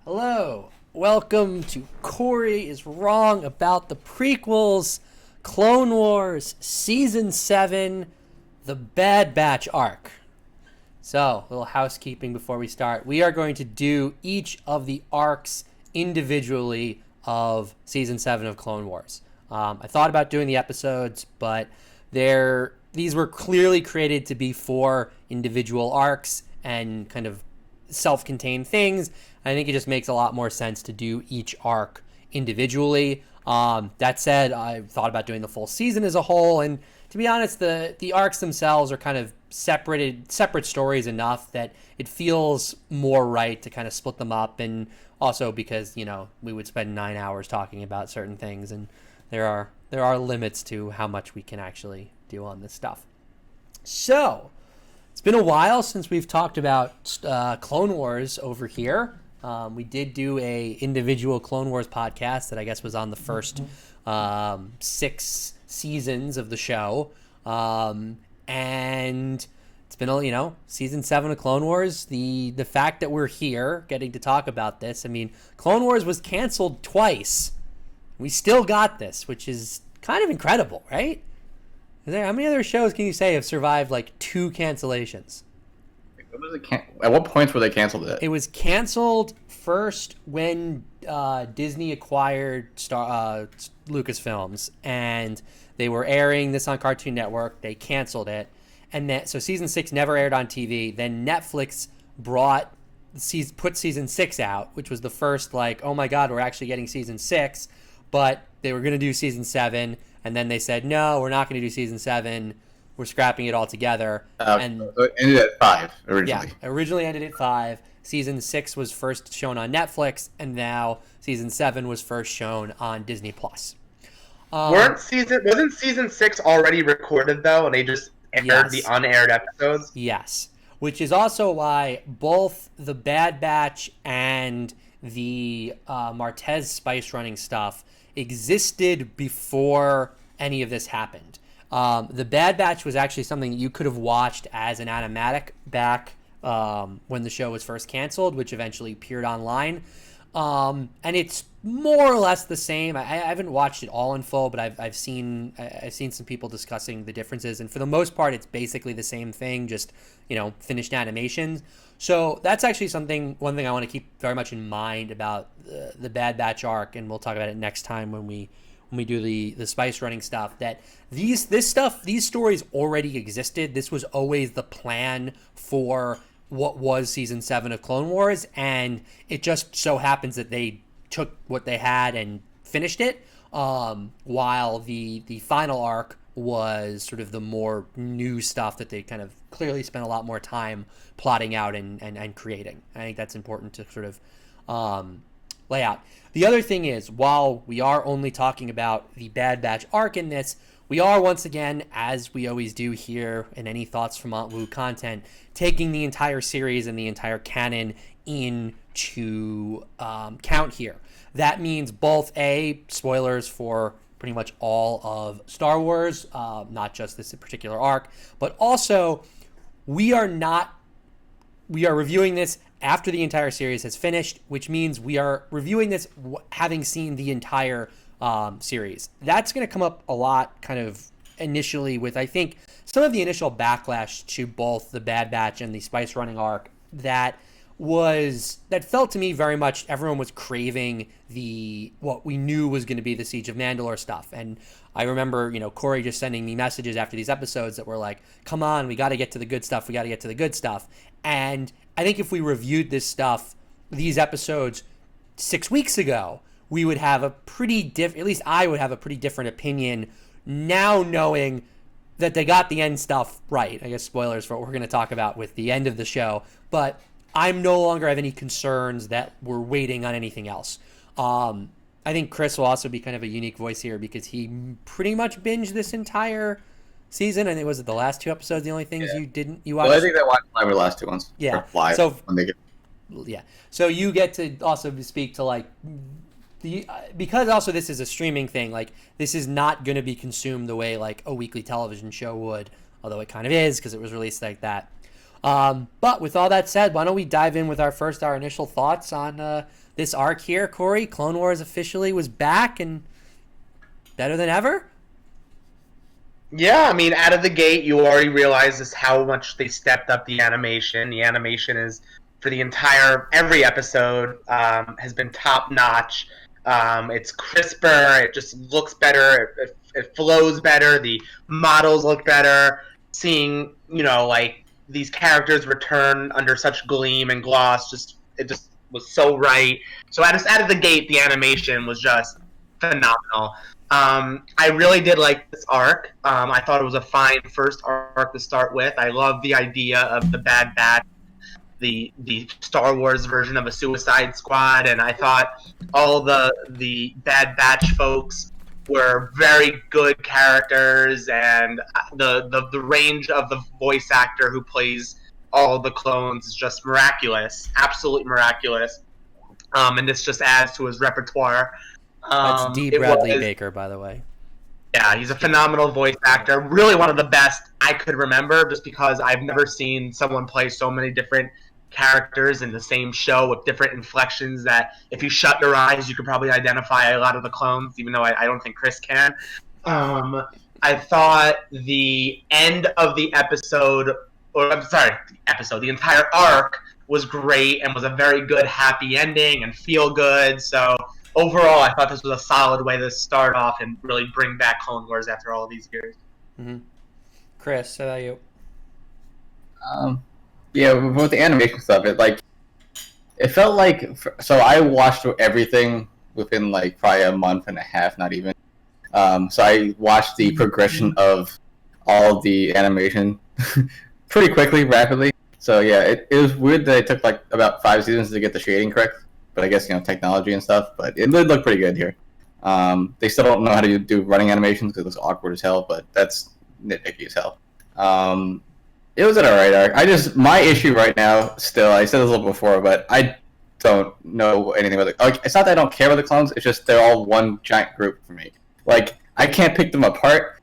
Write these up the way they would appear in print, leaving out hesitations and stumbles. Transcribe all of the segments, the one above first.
Hello, welcome to Cory is Wrong About the Prequels, Clone Wars, Season 7, The Bad Batch arc. So, a little housekeeping before we start. We are going to do each of the arcs individually of Season 7 of Clone Wars. I thought about doing the episodes, but these were clearly created to be for individual arcs and kind of self-contained things. I think it just makes a lot more sense to do each arc individually. That said, I thought about doing the full season as a whole, and to be honest, the arcs themselves are kind of separate stories enough that it feels more right to kind of split them up, and also because, we would spend 9 hours talking about certain things, and there are limits to how much we can actually do on this stuff. So, it's been a while since we've talked about Clone Wars over here. We did do a individual Clone Wars podcast that I guess was on the first 6 seasons of the show. And it's been, season 7 of Clone Wars. The fact that we're here getting to talk about this, I mean, Clone Wars was canceled twice. We still got this, which is kind of incredible, right? How many other shows can you say have survived like 2 cancellations? At what points were they canceled? It was canceled first when Disney acquired Lucasfilms, and they were airing this on Cartoon Network. They canceled it, and so season 6 never aired on TV. Then Netflix put season 6 out, which was the first oh my god, we're actually getting season 6, but they were going to do season 7. And then they said, no, we're not going to do season 7. We're scrapping it altogether. And so it ended at 5 originally. Yeah, originally ended at 5. Season 6 was first shown on Netflix, and now season 7 was first shown on Disney+. Wasn't season 6 already recorded, though, and they just aired the unaired episodes? Yes, which is also why both the Bad Batch and the Martez spice running stuff existed before any of this happened. The Bad Batch was actually something that you could have watched as an animatic back when the show was first canceled, which eventually appeared online. And it's more or less the same. I haven't watched it all in full, but I've seen some people discussing the differences, and for the most part, it's basically the same thing, just finished animations. So that's actually one thing I want to keep very much in mind about the Bad Batch arc, and we'll talk about it next time when we do the spice running stuff. That these stories already existed. This was always the plan for what was season 7 of Clone Wars, and it just so happens that they took what they had and finished it, while the final arc was sort of the more new stuff that they kind of clearly spent a lot more time plotting out and creating. I think that's important to sort of lay out. The other thing is, while we are only talking about the Bad Batch arc in this, we are once again, as we always do here in any Thoughts from Aunt Wu content, taking the entire series and the entire canon into count here. That means both spoilers for pretty much all of Star Wars, not just this particular arc, but also we are reviewing this after the entire series has finished, which means we are reviewing this having seen the entire series. That's going to come up a lot kind of initially with, I think, some of the initial backlash to both the Bad Batch and the Spice Running arc that felt to me very much everyone was craving what we knew was going to be the Siege of Mandalore stuff. And I remember, Cory just sending me messages after these episodes that were like, come on, we got to get to the good stuff. We got to get to the good stuff. And I think if we reviewed these episodes 6 weeks ago, we would have at least I would have a pretty different opinion now, knowing that they got the end stuff right. I guess spoilers for what we're going to talk about with the end of the show, but I'm no longer have any concerns that we're waiting on anything else. I think Chris will also be kind of a unique voice here because he pretty much binged this entire season. I think was it the last 2 episodes the only things you watched? Well, I think they watched live the last 2 ones. Yeah. Live so when they get. Yeah. So you get to also speak to because also this is a streaming thing. This is not going to be consumed the way a weekly television show would, although it kind of is because it was released like that. But with all that said, why don't we dive in with our initial thoughts on this arc here, Cory? Clone Wars officially was back and better than ever? Yeah, I mean, out of the gate, you already realize just how much they stepped up the animation. The animation is, for the entire, every episode, has been top notch. It's crisper, it just looks better, it flows better, the models look better. Seeing, like, these characters return under such gleam and gloss, it just was so right. So out of the gate, the animation was just phenomenal. I really did like this arc. I thought it was a fine first arc to start with. I love the idea of the Bad Batch, the Star Wars version of a Suicide Squad, and I thought all the Bad Batch folks were very good characters, and the range of the voice actor who plays all the clones is just miraculous, absolutely miraculous. And this just adds to his repertoire. That's D. Bradley Baker, by the way. Yeah, he's a phenomenal voice actor. Really one of the best I could remember, just because I've never seen someone play so many different characters in the same show with different inflections that if you shut your eyes, you could probably identify a lot of the clones, even though I don't think Chris can. I thought the end of the episode, the entire arc was great and was a very good, happy ending and feel good. So overall, I thought this was a solid way to start off and really bring back Clone Wars after all these years. Mm-hmm. Chris, how about you? Yeah, with the animation stuff, it felt like. So I watched everything within like probably a month and a half, not even. So I watched the progression of all the animation pretty quickly, rapidly. So yeah, it was weird that it took like about 5 seasons to get the shading correct. But I guess, technology and stuff. But it did look pretty good here. They still don't know how to do running animations because it looks awkward as hell, but that's nitpicky as hell. It was an alright arc. My issue right now, still, I said this a little before, but I don't know anything about it. It's not that I don't care about the clones, it's just they're all one giant group for me. Like, I can't pick them apart.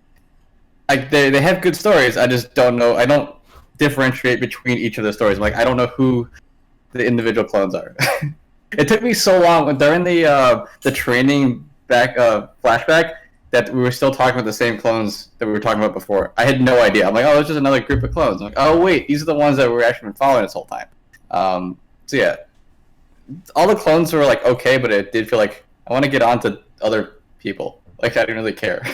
Like, they have good stories, I just don't know. I don't differentiate between each of the stories. Like, I don't know who the individual clones are. It took me so long during the training flashback that we were still talking about the same clones that we were talking about before. I had no idea. I'm like, oh, it's just another group of clones. I'm like, oh wait, these are the ones that we've actually been following this whole time. So yeah, all the clones were like okay, but it did feel like I want to get on to other people. Like I didn't really care,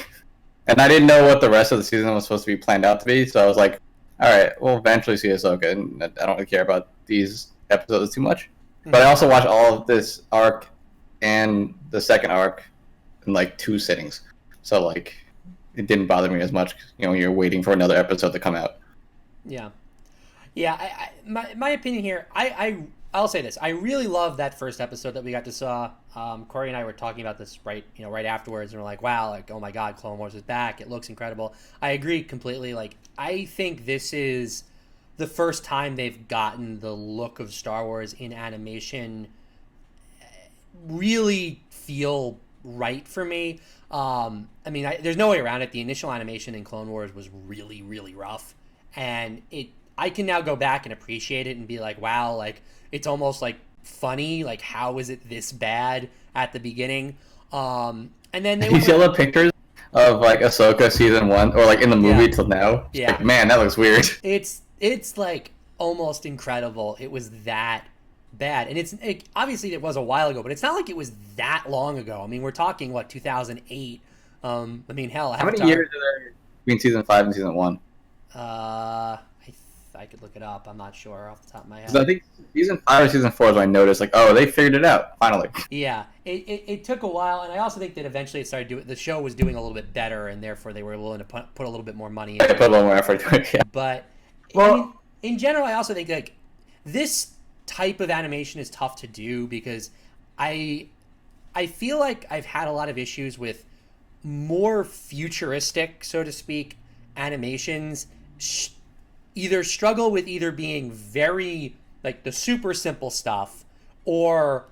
and I didn't know what the rest of the season was supposed to be planned out to be. So I was like, all right, we'll eventually see Ahsoka, and I don't really care about these episodes too much. But I also watched all of this arc and the second arc in like 2 sittings. So like it didn't bother me as much, you're waiting for another episode to come out. Yeah. Yeah, my opinion here, I'll say this. I really love that first episode that we got to saw. Cory and I were talking about this right afterwards, and we're like, wow, like, oh my god, Clone Wars is back. It looks incredible. I agree completely. Like, I think this is the first time they've gotten the look of Star Wars in animation really feel right for me. I mean, there's no way around it. The initial animation in Clone Wars was really, really rough, and I can now go back and appreciate it and be like, wow, like it's almost like funny, like how is it this bad at the beginning? And then you see all the pictures of like Ahsoka season 1 or like in the movie till now. Yeah, like, man, that looks weird. It's like almost incredible. It was that bad, and obviously it was a while ago, but it's not like it was that long ago. I mean, we're talking 2008. I mean, hell, how many years are there between season 5 and season 1? I could look it up. I'm not sure off the top of my head. I think season 5 or season 4 is when I noticed, like, oh, they figured it out finally. Yeah, it took a while, and I also think that eventually it started the show was doing a little bit better, and therefore they were willing to put a little bit more money into it. Put a little more effort into it, yeah. But well, in general, I also think like this type of animation is tough to do because I feel like I've had a lot of issues with more futuristic, so to speak, animations either struggle with either being very like the super simple stuff or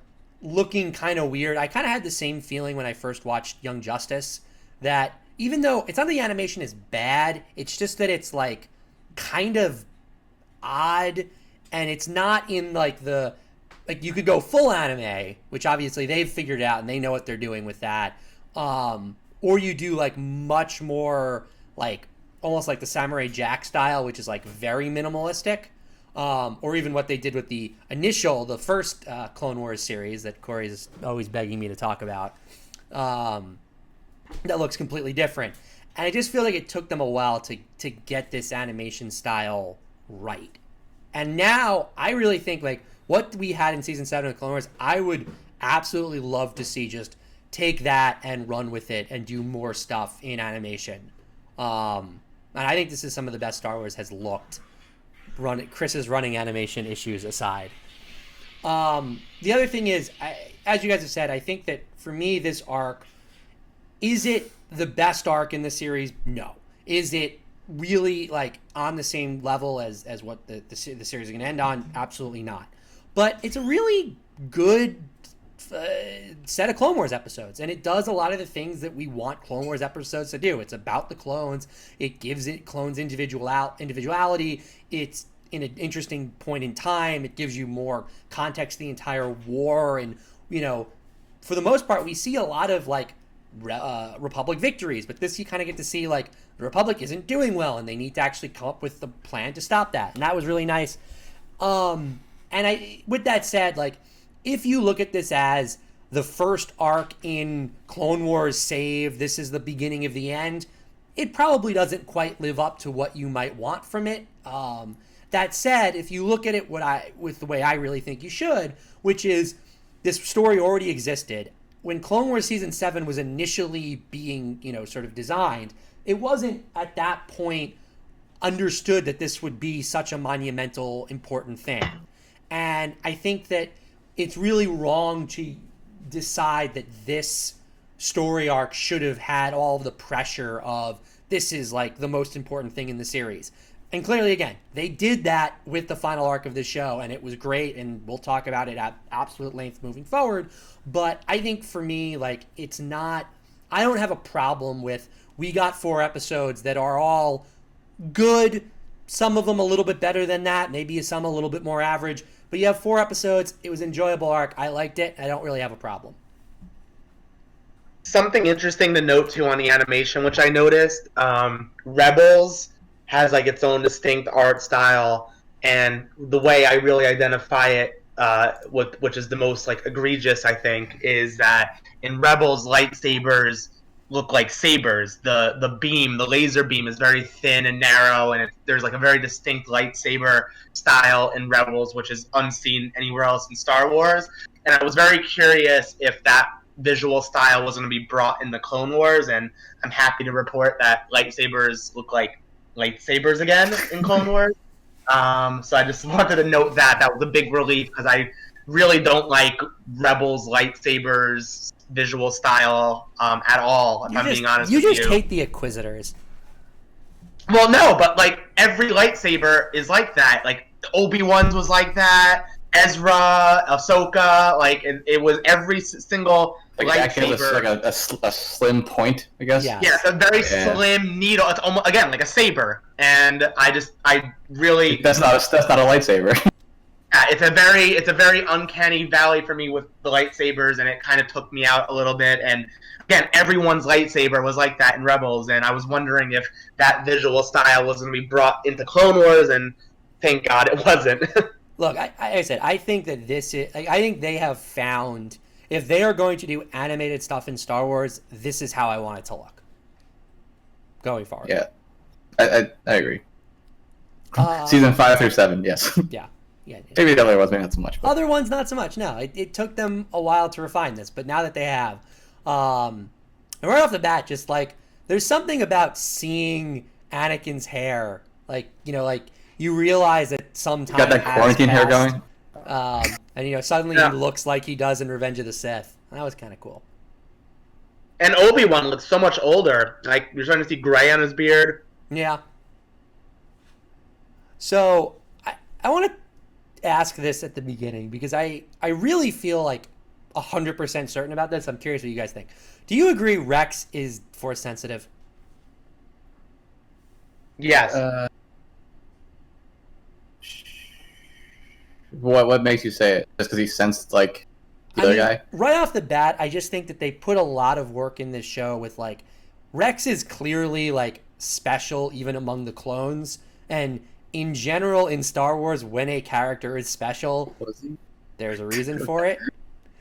looking kind of weird. I kind of had the same feeling when I first watched Young Justice, that even though it's not the animation is bad, it's just that it's like kind of odd, and it's not in like the like you could go full anime, which obviously they've figured out and they know what they're doing with that. Or you do like much more like almost like the Samurai Jack style, which is like very minimalistic. Or even what they did with the first Clone Wars series that Cory's always begging me to talk about. That looks completely different. And I just feel like it took them a while to get this animation style right. And now I really think like what we had in season 7 of Clone Wars, I would absolutely love to see just take that and run with it and do more stuff in animation. And I think this is some of the best Star Wars has looked. Chris's running animation issues aside. The other thing is, as you guys have said, I think that for me, this arc, is it the best arc in the series? No. Is it really like on the same level as what the series is going to end on? Absolutely not. But it's a really good set of Clone Wars episodes, and it does a lot of the things that we want Clone Wars episodes to do. It's about the clones. It gives it clones individuality. It's in an interesting point in time. It gives you more context to the entire war, and for the most part, we see a lot of like Republic victories, but this you kind of get to see like the Republic isn't doing well, and they need to actually come up with the plan to stop that, and that was really nice. And with that said, like, if you look at this as the first arc in Clone Wars save, this is the beginning of the end, it probably doesn't quite live up to what you might want from it. That said, if you look at it with the way I really think you should, which is this story already existed. When Clone Wars Season 7 was initially being, sort of designed, it wasn't at that point understood that this would be such a monumental, important thing. And I think that it's really wrong to decide that this story arc should have had all of the pressure of this is like the most important thing in the series. And clearly, again, they did that with the final arc of the show, and it was great, and we'll talk about it at absolute length moving forward. But I think for me, like, it's not... I don't have a problem with we got 4 episodes that are all good, some of them a little bit better than that, maybe some a little bit more average, but you have 4 episodes, it was an enjoyable arc, I liked it, I don't really have a problem. Something interesting to note, too, on the animation, which I noticed, Rebels has like its own distinct art style, and the way I really identify it, which is the most like egregious, I think, is that in Rebels, lightsabers look like sabers. The beam, the laser beam, is very thin and narrow, and there's like a very distinct lightsaber style in Rebels, which is unseen anywhere else in Star Wars. And I was very curious if that visual style was going to be brought in the Clone Wars, and I'm happy to report that lightsabers look like lightsabers again in Clone Wars. So I just wanted to note that was a big relief, because I really don't like Rebels lightsabers visual style at all, if I'm being honest with you. You just hate the Inquisitors. Well, no, but like every lightsaber is like that. Like Obi-Wan's was like that. Ezra, Ahsoka, like it was every single lightsaber. Like a slim point, I guess. Yeah, it's a very slim needle. It's almost, again, like a saber, and I really that's not a lightsaber. Yeah, it's a very uncanny valley for me with the lightsabers, and it kind of took me out a little bit. And again, everyone's lightsaber was like that in Rebels, and I was wondering if that visual style was going to be brought into Clone Wars, and thank God it wasn't. Look, I said, I think that this is... Like, I think they have found... If they are going to do animated stuff in Star Wars, this is how I want it to look. Going forward. Yeah. I agree. Season 5 through 7, yes. Yeah. Maybe the other ones, maybe not so much. But... Other ones, not so much, no. It took them a while to refine this, but now that they have... and right off the bat, just, like, there's something about seeing Anakin's hair. Like, you realize that sometimes got that quarantine hair going, and suddenly he looks like he does in Revenge of the Sith. That was kind of cool. And Obi-Wan looks so much older. Like, you're starting to see gray on his beard. Yeah. So I want to ask this at the beginning, because I really feel like 100% certain about this. I'm curious what you guys think. Do you agree Rex is Force sensitive? Yes. What makes you say it? Just because he sensed like the other guy? Right off the bat, I just think that they put a lot of work in this show with like Rex is clearly like special even among the clones, and in general in Star Wars, when a character is special, there's a reason for it.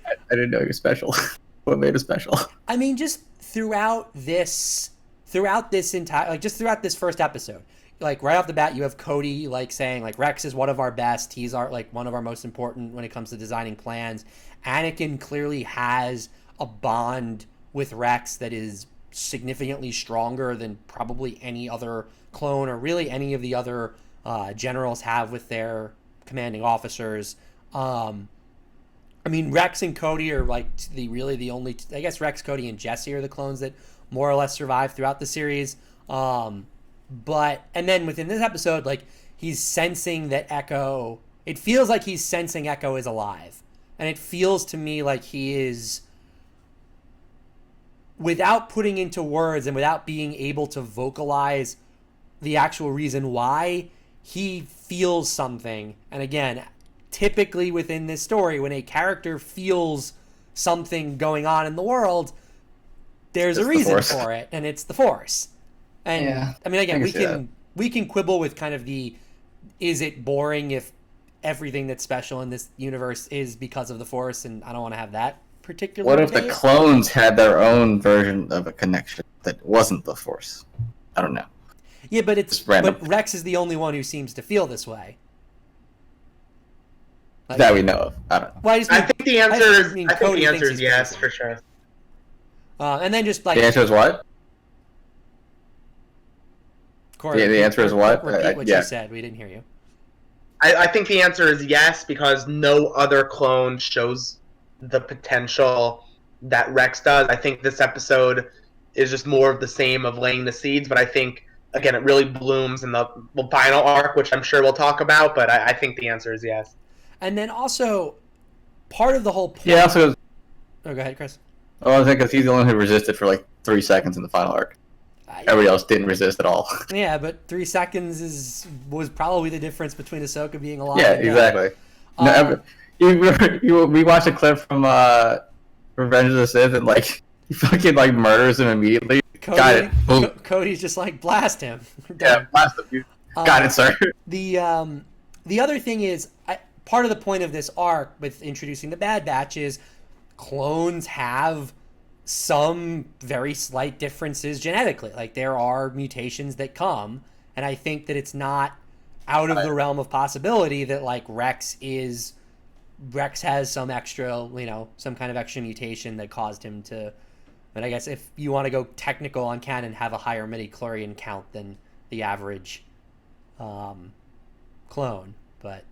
I didn't know he was special. What made it special? I mean, just throughout this entire, like, just throughout this first episode, like, right off the bat, you have Cody, like, saying, like, Rex is one of our best. He's our, like, one of our most important when it comes to designing plans. Anakin clearly has a bond with Rex that is significantly stronger than probably any other clone or really any of the other generals have with their commanding officers. I mean, Rex and Cody are like the only. I guess Rex, Cody, and Jesse are the clones that more or less survive throughout the series. But and then within this episode, like, he's sensing that Echo. It feels like he's sensing Echo is alive, and it feels to me like he is, without putting into words and without being able to vocalize the actual reason why, he feels something. And again, typically within this story, when a character feels something going on in the world, there's a reason for it, and it's the Force. And yeah, I mean, again, we can quibble with kind of the, is it boring if everything that's special in this universe is because of the Force, and I don't want to have that particular What if the clones had their own version of a connection that wasn't the Force? I don't know. Yeah, but Rex is the only one who seems to feel this way. Like, that we know of. I don't know. Well, I think the answer is yes, for sure. And then just like the answer is what? Cory, the answer is what? Repeat what you said. We didn't hear you. I think the answer is yes, because no other clone shows the potential that Rex does. I think this episode is just more of the same of laying the seeds, but I think, again, it really blooms in the final arc, which I'm sure we'll talk about, but I think the answer is yes. And then also, part of the whole point... Yeah, also... Oh, go ahead, Chris. Oh, I think because he's the one who resisted for like 3 seconds in the final arc. Everybody else didn't resist at all. Yeah, but 3 seconds was probably the difference between Ahsoka being alive. Yeah, exactly. We watched a clip from Revenge of the Sith, and like he fucking like murders him immediately. Got it. Cody's just like, blast him. Yeah, blast him. Got it, sir. The other thing is, part of the point of this arc with introducing the Bad Batch is clones have some very slight differences genetically. Like, there are mutations that come, and I think that it's not out of the realm of possibility that like Rex has some extra, some kind of extra mutation that caused him to, and I guess if you want to go technical on canon, have a higher midi-chlorian count than the average clone. But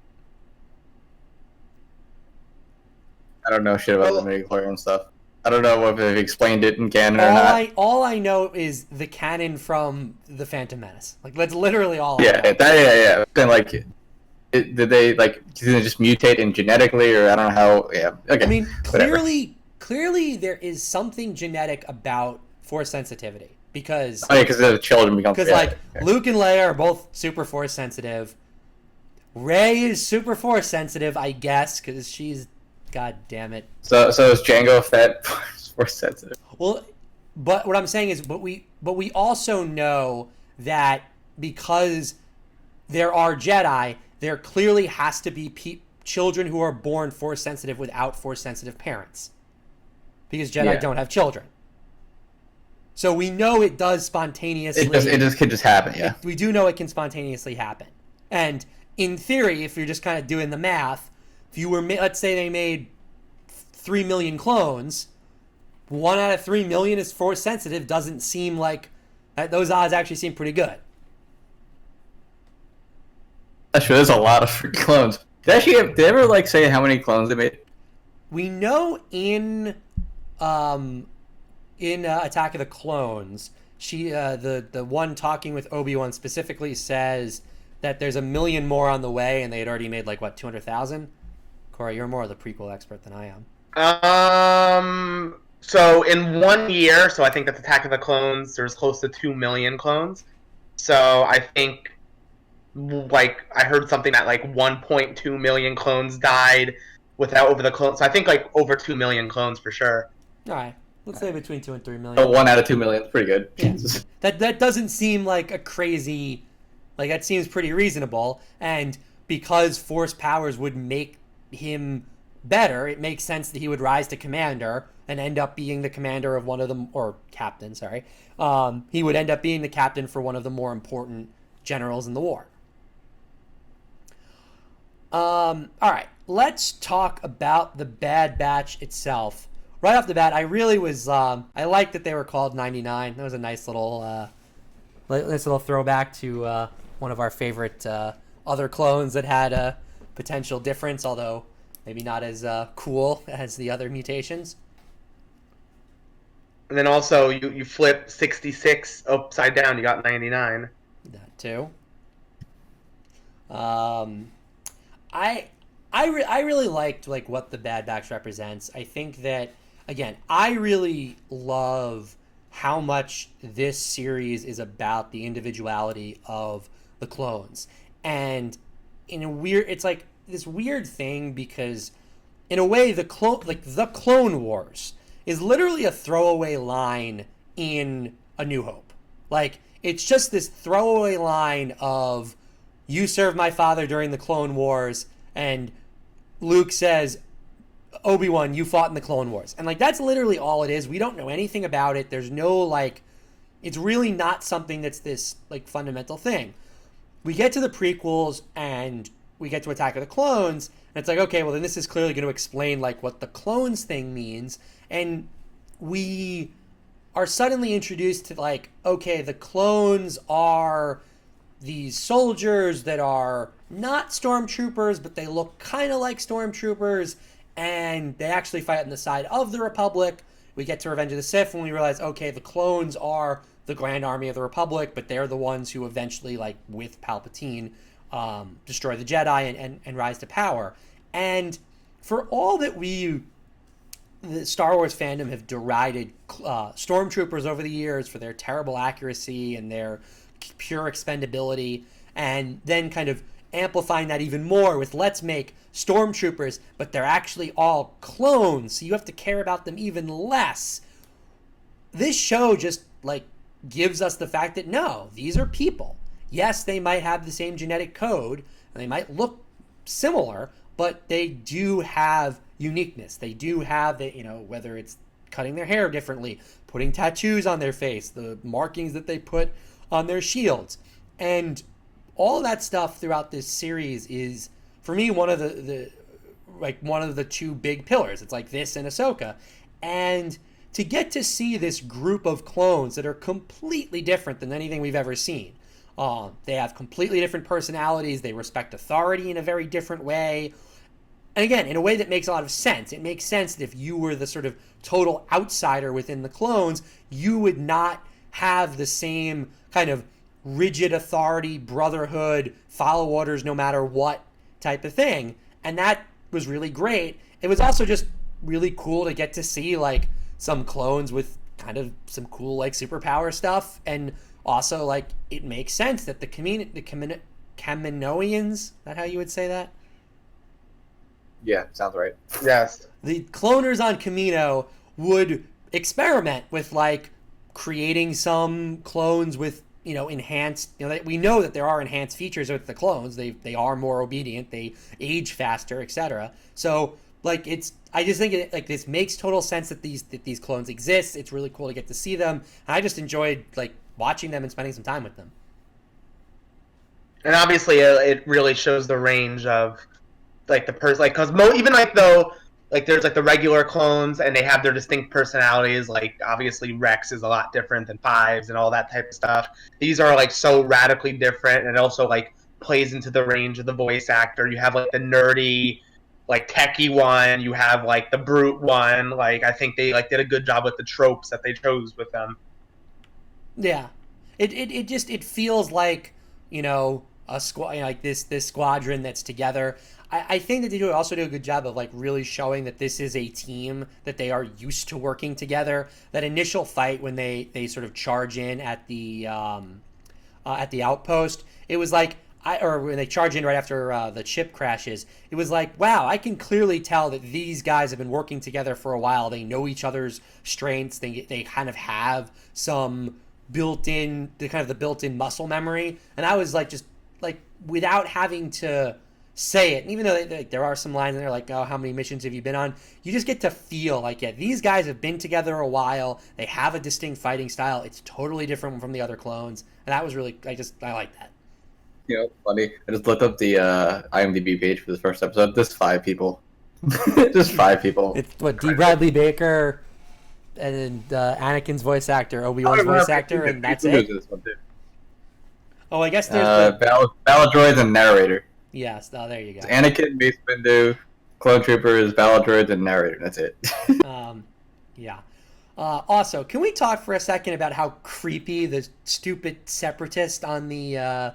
I don't know shit about the midi-chlorian stuff. I don't know if they've explained it in canon or not. All I know is the canon from The Phantom Menace. Like, that's literally all I know. Yeah. Then, like, did they just mutate in genetically, or I don't know how? Yeah. Okay. I mean, clearly there is something genetic about Force sensitivity, because because the children become Luke and Leia are both super Force sensitive. Rey is super Force sensitive, I guess, because she's, God damn it. So is Jango Fett Force sensitive? Well, but what I'm saying is, but we also know that because there are Jedi, there clearly has to be children who are born Force sensitive without Force sensitive parents, because Jedi don't have children. So we know it does spontaneously. It can just happen. Yeah. We do know it can spontaneously happen, and in theory, if you're just kind of doing the math, if you were, let's say they made 3 million clones, 1 out of 3 million is Force sensitive, doesn't seem like, those odds actually seem pretty good. Actually, there's a lot of clones. Did they ever like say how many clones they made? We know in Attack of the Clones, the one talking with Obi-Wan specifically says that there's 1 million more on the way, and they had already made 200,000. Cory, you're more of the prequel expert than I am. So in 1 year, so I think that's Attack of the Clones, there's close to 2 million clones. So I think like I heard something that like 1.2 million clones died without over the clones. So I think like over 2 million clones for sure. All right, let's say between 2 and 3 So million. 1 out of 2 million is pretty good. Yeah, that doesn't seem like a crazy, like that seems pretty reasonable. And because force powers would make him better, it makes sense that he would rise to commander and end up being the commander of one of them, or captain. Sorry, he would end up being the captain for one of the more important generals in the war. All right, let's talk about the Bad Batch itself. Right off the bat, I really was I liked that they were called 99. That was a nice little throwback to one of our favorite other clones that had a potential difference, although maybe not as cool as the other mutations. And then also you flip 66 upside down, you got 99. That too. I I really liked like what the Bad Batch represents. I think that again, I really love how much this series is about the individuality of the clones. And in a weird it's like this weird thing because in a way the Clone Wars is literally a throwaway line in A New Hope. Like it's just this throwaway line of you served my father during the Clone Wars, and Luke says, Obi-Wan, you fought in the Clone Wars. And like that's literally all it is. We don't know anything about it. There's no like it's really not something that's this like fundamental thing. We get to the prequels and we get to Attack of the Clones, and it's like, okay, well then this is clearly going to explain like what the clones thing means, and we are suddenly introduced to like, okay, the clones are these soldiers that are not stormtroopers, but they look kind of like stormtroopers, and they actually fight on the side of the Republic. We get to Revenge of the Sith when we realize, okay, the clones are the Grand Army of the Republic, but they're the ones who eventually, like with Palpatine, destroy the Jedi and rise to power. And for all that the Star Wars fandom have derided stormtroopers over the years for their terrible accuracy and their pure expendability, and then kind of amplifying that even more with let's make stormtroopers, but they're actually all clones, so you have to care about them even less. This show just like gives us the fact that no, these are people. Yes, they might have the same genetic code and they might look similar, but they do have uniqueness. They do have the, whether it's cutting their hair differently, putting tattoos on their face, the markings that they put on their shields, and all of that stuff throughout this series is for me one of the two big pillars. It's like this and Ahsoka, and to get to see this group of clones that are completely different than anything we've ever seen. They have completely different personalities. They respect authority in a very different way. And again, in a way that makes a lot of sense. It makes sense that if you were the sort of total outsider within the clones, you would not have the same kind of rigid authority, brotherhood, follow orders no matter what type of thing. And that was really great. It was also just really cool to get to see like some clones with kind of some cool like superpower stuff, and also like it makes sense that the Kaminoans, that how you would say that? Yeah, sounds right. Yes. The cloners on Kamino would experiment with like creating some clones with enhanced, we know that there are enhanced features with the clones. They are more obedient, they age faster, etc. So like I just think like this makes total sense that these clones exist. It's really cool to get to see them, and I just enjoyed like watching them and spending some time with them. And obviously, it really shows the range of like the person, like because even like though like there's like the regular clones and they have their distinct personalities. Like obviously Rex is a lot different than Fives and all that type of stuff. These are like so radically different, and it also like plays into the range of the voice actor. You have like the nerdy, like techie one. You have like the brute one. Like I think they like did a good job with the tropes that they chose with them. Yeah, it just it feels like a squad, like this squadron that's together. I think that they also do a good job of like really showing that this is a team, that they are used to working together. That initial fight when they sort of charge in at the outpost, it was like or when they charge in right after the ship crashes, it was like, wow, I can clearly tell that these guys have been working together for a while. They know each other's strengths. They kind of have some built-in, the built-in muscle memory. And I was like, just like without having to say it, and even though there are some lines in there like, oh, how many missions have you been on? You just get to feel like, yeah, these guys have been together a while. They have a distinct fighting style. It's totally different from the other clones. And that was really, I like that. You know, funny. I just looked up the IMDb page for the first episode. There's 5 people. Just 5 people. It's what, D. Bradley Baker and Anakin's voice actor, Obi-Wan's voice actor, and that's it. Oh, I guess there's Battle droids and narrator. Yes. Oh, there you go. It's Anakin, Mace Windu, Clone Troopers, Battle droids, and narrator. That's it. Yeah. Also, can we talk for a second about how creepy the stupid separatist on the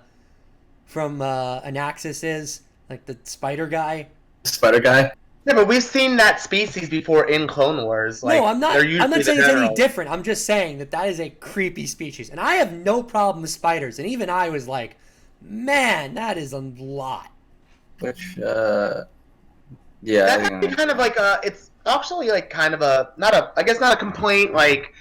from Anaxis is? Like the spider guy? Spider guy? Yeah, but we've seen that species before in Clone Wars. Like, no, I'm not saying it's any generals. different. I'm just saying that is a creepy species. And I have no problem with spiders. And even I was like, man, that is a lot. Which, yeah. That's actually kind of like it's actually like kind of I guess not a complaint. Like,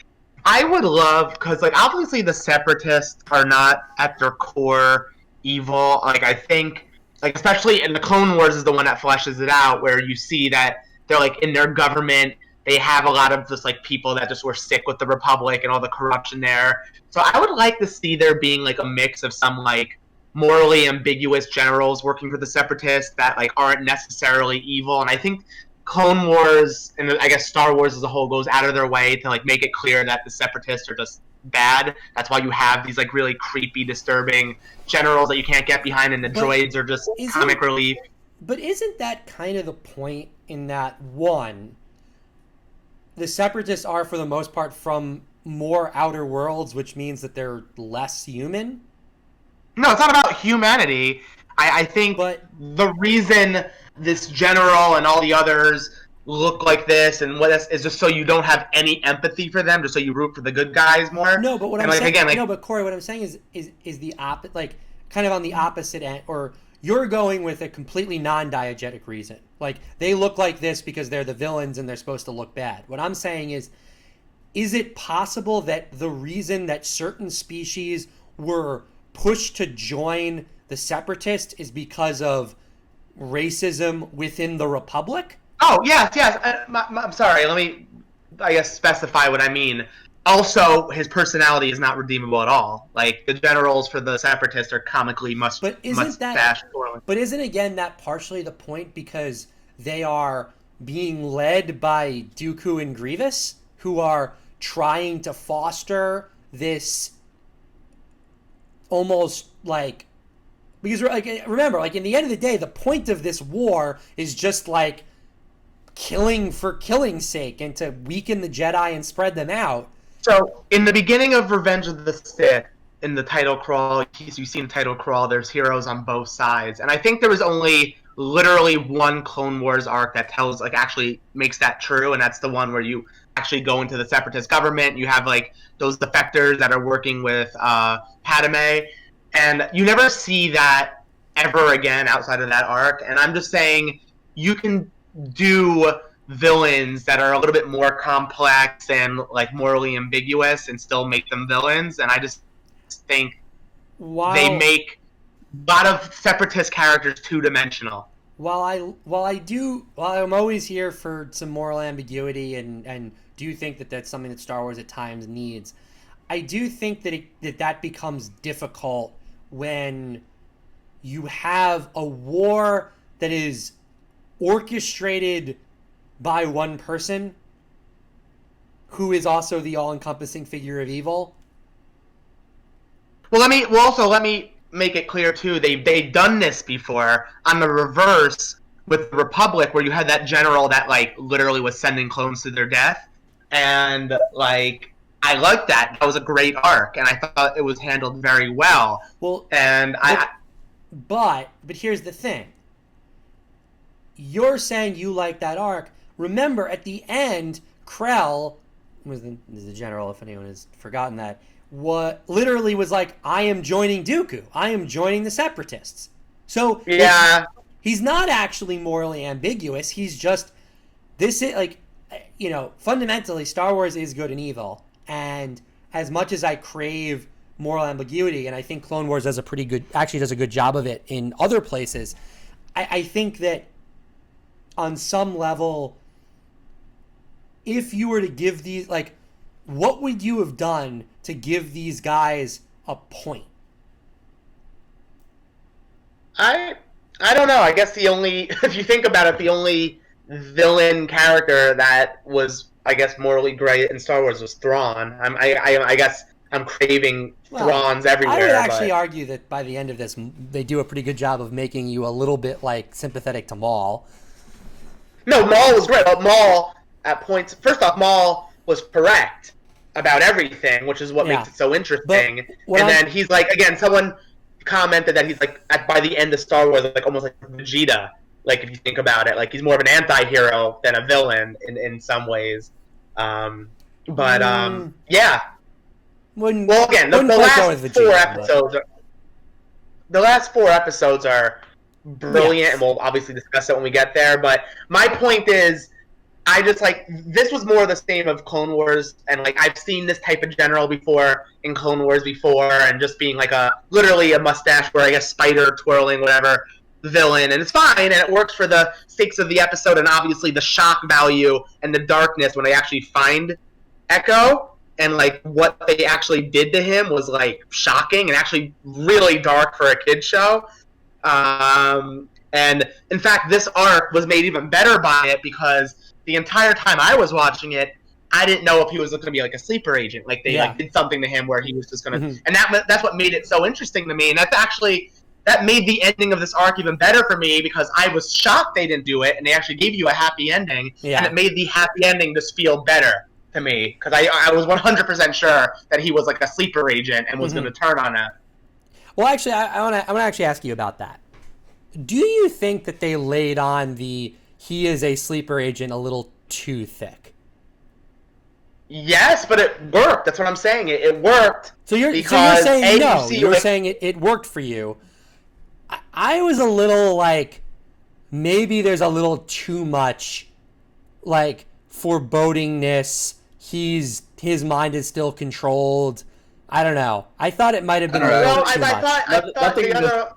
I would love, because like obviously the separatists are not at their core evil. Like, I think, like, especially in the Clone Wars is the one that fleshes it out, where you see that they're like in their government, they have a lot of just like people that just were sick with the Republic and all the corruption there. So I would like to see there being like a mix of some like morally ambiguous generals working for the separatists that like aren't necessarily evil. And I think Clone Wars and I guess Star Wars as a whole goes out of their way to like make it clear that the separatists are just bad. That's why you have these like really creepy, disturbing generals that you can't get behind, and the droids are just comic relief. But isn't that kind of the point in that, one, the separatists are for the most part from more outer worlds, which means that they're less human? No, it's not about humanity. I think the reason this general and all the others look like this and what is just so you don't have any empathy for them, just so you root for the good guys more. No, but what I'm saying, no, but Cory, what I'm saying is the opposite, like kind of on the opposite end, or you're going with a completely non-diegetic reason. Like, they look like this because they're the villains and they're supposed to look bad. What I'm saying is it possible that the reason that certain species were pushed to join the separatists is because of racism within the Republic? Oh, yes. I'm sorry. Let me, I guess, specify what I mean. Also, his personality is not redeemable at all. Like, the generals for the separatists are comically mustache twirling. But isn't, again, that partially the point, because they are being led by Dooku and Grievous, who are trying to foster this almost like, because like, remember, like, in the end of the day, the point of this war is just like killing for killing's sake and to weaken the Jedi and spread them out. So in the beginning of Revenge of the Sith, in the title crawl, you see in the title crawl, there's heroes on both sides, and I think there was only literally one Clone Wars arc that tells, like, actually makes that true, and that's the one where you actually go into the separatist government. You have like those defectors that are working with Padme, and you never see that ever again outside of that arc. And I'm just saying, you can do villains that are a little bit more complex and like morally ambiguous and still make them villains. And I just think they make a lot of separatist characters two-dimensional. While I'm always here for some moral ambiguity and do think that that's something that Star Wars at times needs, I do think that that becomes difficult when you have a war that is orchestrated by one person who is also the all-encompassing figure of evil. Let me make it clear too. They've done this before on the reverse with the Republic, where you had that general that like literally was sending clones to their death, and like I liked that. That was a great arc, and I thought it was handled very well. But here's the thing. You're saying you like that arc. Remember, at the end, Krell was the general, if anyone has forgotten that, what literally was like, I am joining Dooku. I am joining the Separatists. So Yeah. he's not actually morally ambiguous. He's just this is like, fundamentally Star Wars is good and evil. And as much as I crave moral ambiguity, and I think Clone Wars does a good job of it in other places, I think that on some level, if you were to give these, like, what would you have done to give these guys a point? I don't know. I guess if you think about it, the only villain character that was, I guess, morally great in Star Wars was Thrawn. I guess I'm craving Thrawns everywhere. I would actually argue that by the end of this, they do a pretty good job of making you a little bit like sympathetic to Maul. No, Maul was great, but Maul at points. First off, Maul was correct about everything, which is what makes it so interesting. Then he's like, again, someone commented that he's like by the end of Star Wars, like almost like Vegeta. Like if you think about it, like he's more of an anti-hero than a villain in some ways. Yeah. Again, the last four episodes are brilliant, and we'll obviously discuss it when we get there. But my point is, I just like this was more the same of Clone Wars, and like I've seen this type of general before in Clone Wars before, and just being like literally a mustache wearing a spider twirling whatever villain, and it's fine, and it works for the stakes of the episode, and obviously the shock value and the darkness when they actually find Echo, and like what they actually did to him was like shocking and actually really dark for a kid show. And in fact, this arc was made even better by it because the entire time I was watching it, I didn't know if he was going to be like a sleeper agent, like they like did something to him where he was just going to, and that's what made it so interesting to me, and that made the ending of this arc even better for me because I was shocked they didn't do it, and they actually gave you a happy ending, and it made the happy ending just feel better to me because I was 100% sure that he was like a sleeper agent and was going to turn on it. Well, actually, I want to actually ask you about that. Do you think that they laid on he is a sleeper agent a little too thick? Yes, but it worked. That's what I'm saying. It worked. So you're saying no. You're saying it worked for you. I was a little like, maybe there's a little too much like forebodingness. His mind is still controlled. I don't know. I thought it might have been a little too much. I thought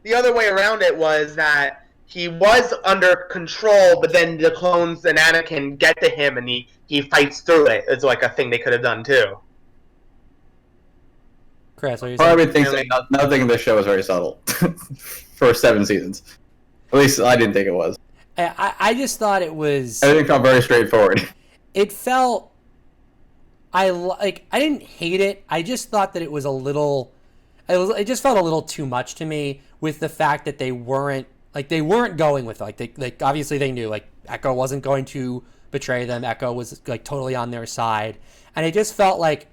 the other way around it was that he was under control, but then the clones and Anakin get to him, and he fights through it. It's like a thing they could have done too. Chris, what are you saying? Part of me thinks nothing in this show is very subtle for 7 seasons. At least I didn't think it was. I just thought it was. Everything felt very straightforward. It felt. I didn't hate it. I just thought that it was a little. It just felt a little too much to me with the fact that they weren't going with they obviously they knew like Echo wasn't going to betray them. Echo was like totally on their side, and it just felt like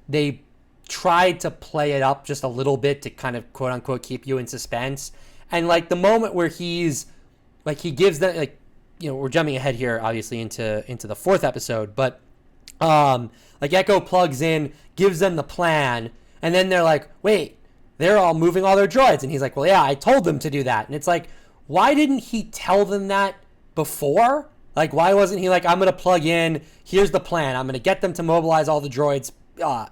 they tried to play it up just a little bit to kind of quote unquote keep you in suspense. And like the moment where he's like he gives them like we're jumping ahead here obviously into the 4th episode, but like Echo plugs in, gives them the plan, and then they're like, wait, they're all moving all their droids, and he's like, well, yeah, I told them to do that. And it's like, why didn't he tell them that before? Like, why wasn't he like, I'm going to plug in, here's the plan, I'm going to get them to mobilize all the droids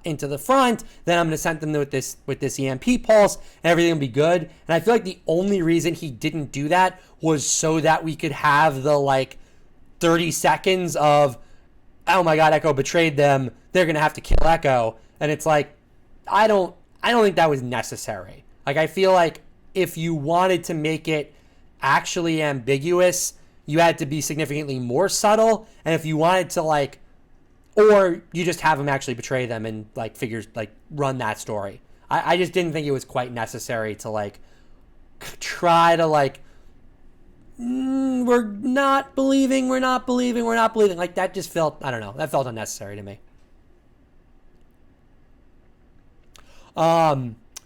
into the front, then I'm going to send them with this EMP pulse, and everything will be good. And I feel like the only reason he didn't do that was so that we could have the like 30 seconds of, oh my god, Echo betrayed them, they're going to have to kill Echo. And it's like, I don't think that was necessary. Like, I feel like if you wanted to make it actually ambiguous, you had to be significantly more subtle. And if you wanted to like, or you just have him actually betray them and like run that story. I just didn't think it was quite necessary to like try to like, we're not believing. Like that just felt, I don't know, that felt unnecessary to me.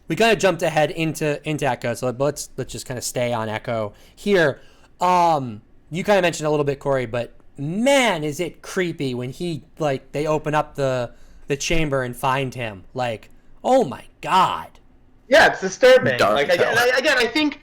We kind of jumped ahead into Echo, so let's just kind of stay on Echo here. You kind of mentioned a little bit, Cory, but man, is it creepy when they open up the the chamber and find him. Like, oh my god. Yeah, it's disturbing. Dark Like as hell. again, I think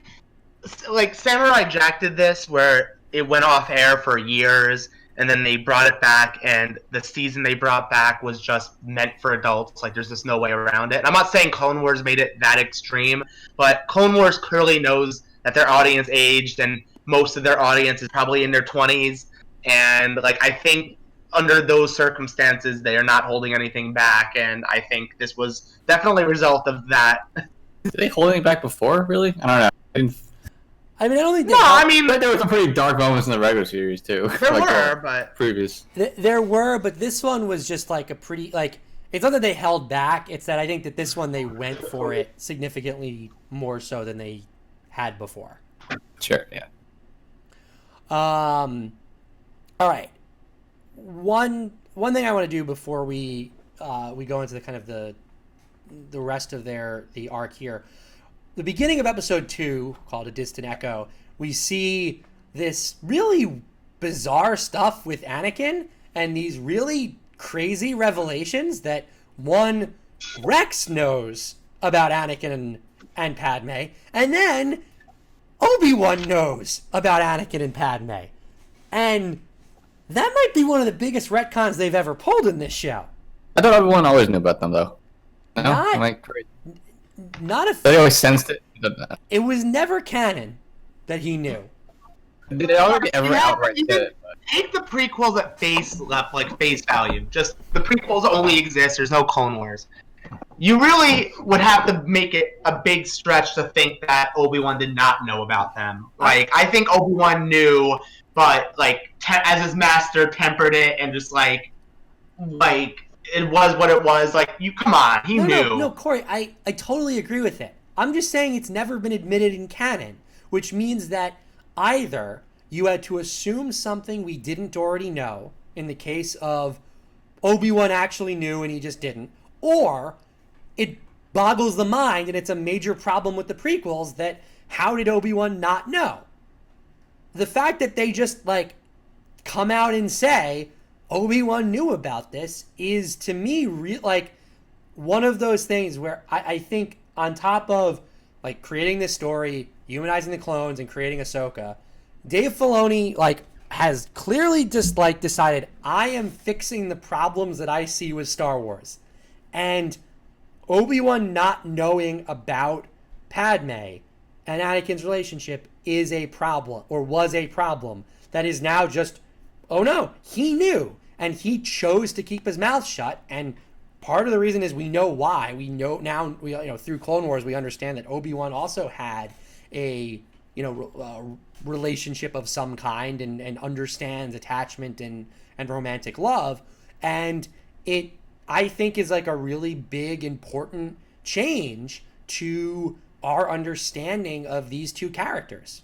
like Samurai Jack did this where it went off air for years and then they brought it back and the season they brought back was just meant for adults. Like there's just no way around it. And I'm not saying Clone Wars made it that extreme, but Clone Wars clearly knows that their audience aged and most of their audience is probably in their 20s, and like I think under those circumstances they are not holding anything back, and I think this was definitely a result of that. Did they hold anything back before? Really? I don't know. I mean, I don't think No, I mean But there were some pretty dark moments in the regular series too. there Like, were, but previous. there were, but this one was just like a pretty like. It's not that they held back. It's that I think that this one they went for it significantly more so than they had before. Sure. Yeah. All right. One thing I want to do before we go into the kind of the rest of the arc here. The beginning of episode 2, called A Distant Echo, we see this really bizarre stuff with Anakin and these really crazy revelations that one, Rex knows about Anakin and Padme, and then Obi-Wan knows about Anakin and Padme. And that might be one of the biggest retcons they've ever pulled in this show. I thought everyone always knew about them though. No? Not- Am I crazy? Not if They always sensed it. it was never canon that he knew. Did they already ever Yeah, outright you say can it? take the prequels at face value. Just the prequels only exist. There's no Clone Wars. You really would have to make it a big stretch to think that Obi-Wan did not know about them. Like I think Obi-Wan knew, but like as his master tempered it and just like it was what it was. Like you, come on, he knew. No, Cory, I totally agree with it. I'm just saying it's never been admitted in canon, which means that either you had to assume something we didn't already know, in the case of Obi-Wan actually knew and he just didn't, or it boggles the mind and it's a major problem with the prequels that how did Obi-Wan not know? The fact that they just like come out and say Obi-Wan knew about this is to me like one of those things where I think on top of like creating this story, humanizing the clones and creating Ahsoka, Dave Filoni like has clearly just like decided I am fixing the problems that I see with Star Wars. And Obi-Wan not knowing about Padme and Anakin's relationship is a problem, or was a problem, that is now just, oh no, he knew and he chose to keep his mouth shut. And part of the reason is we know why. We know now, through Clone Wars, we understand that Obi-Wan also had a relationship of some kind and understands attachment and romantic love. And it, I think, is like a really big, important change to our understanding of these two characters.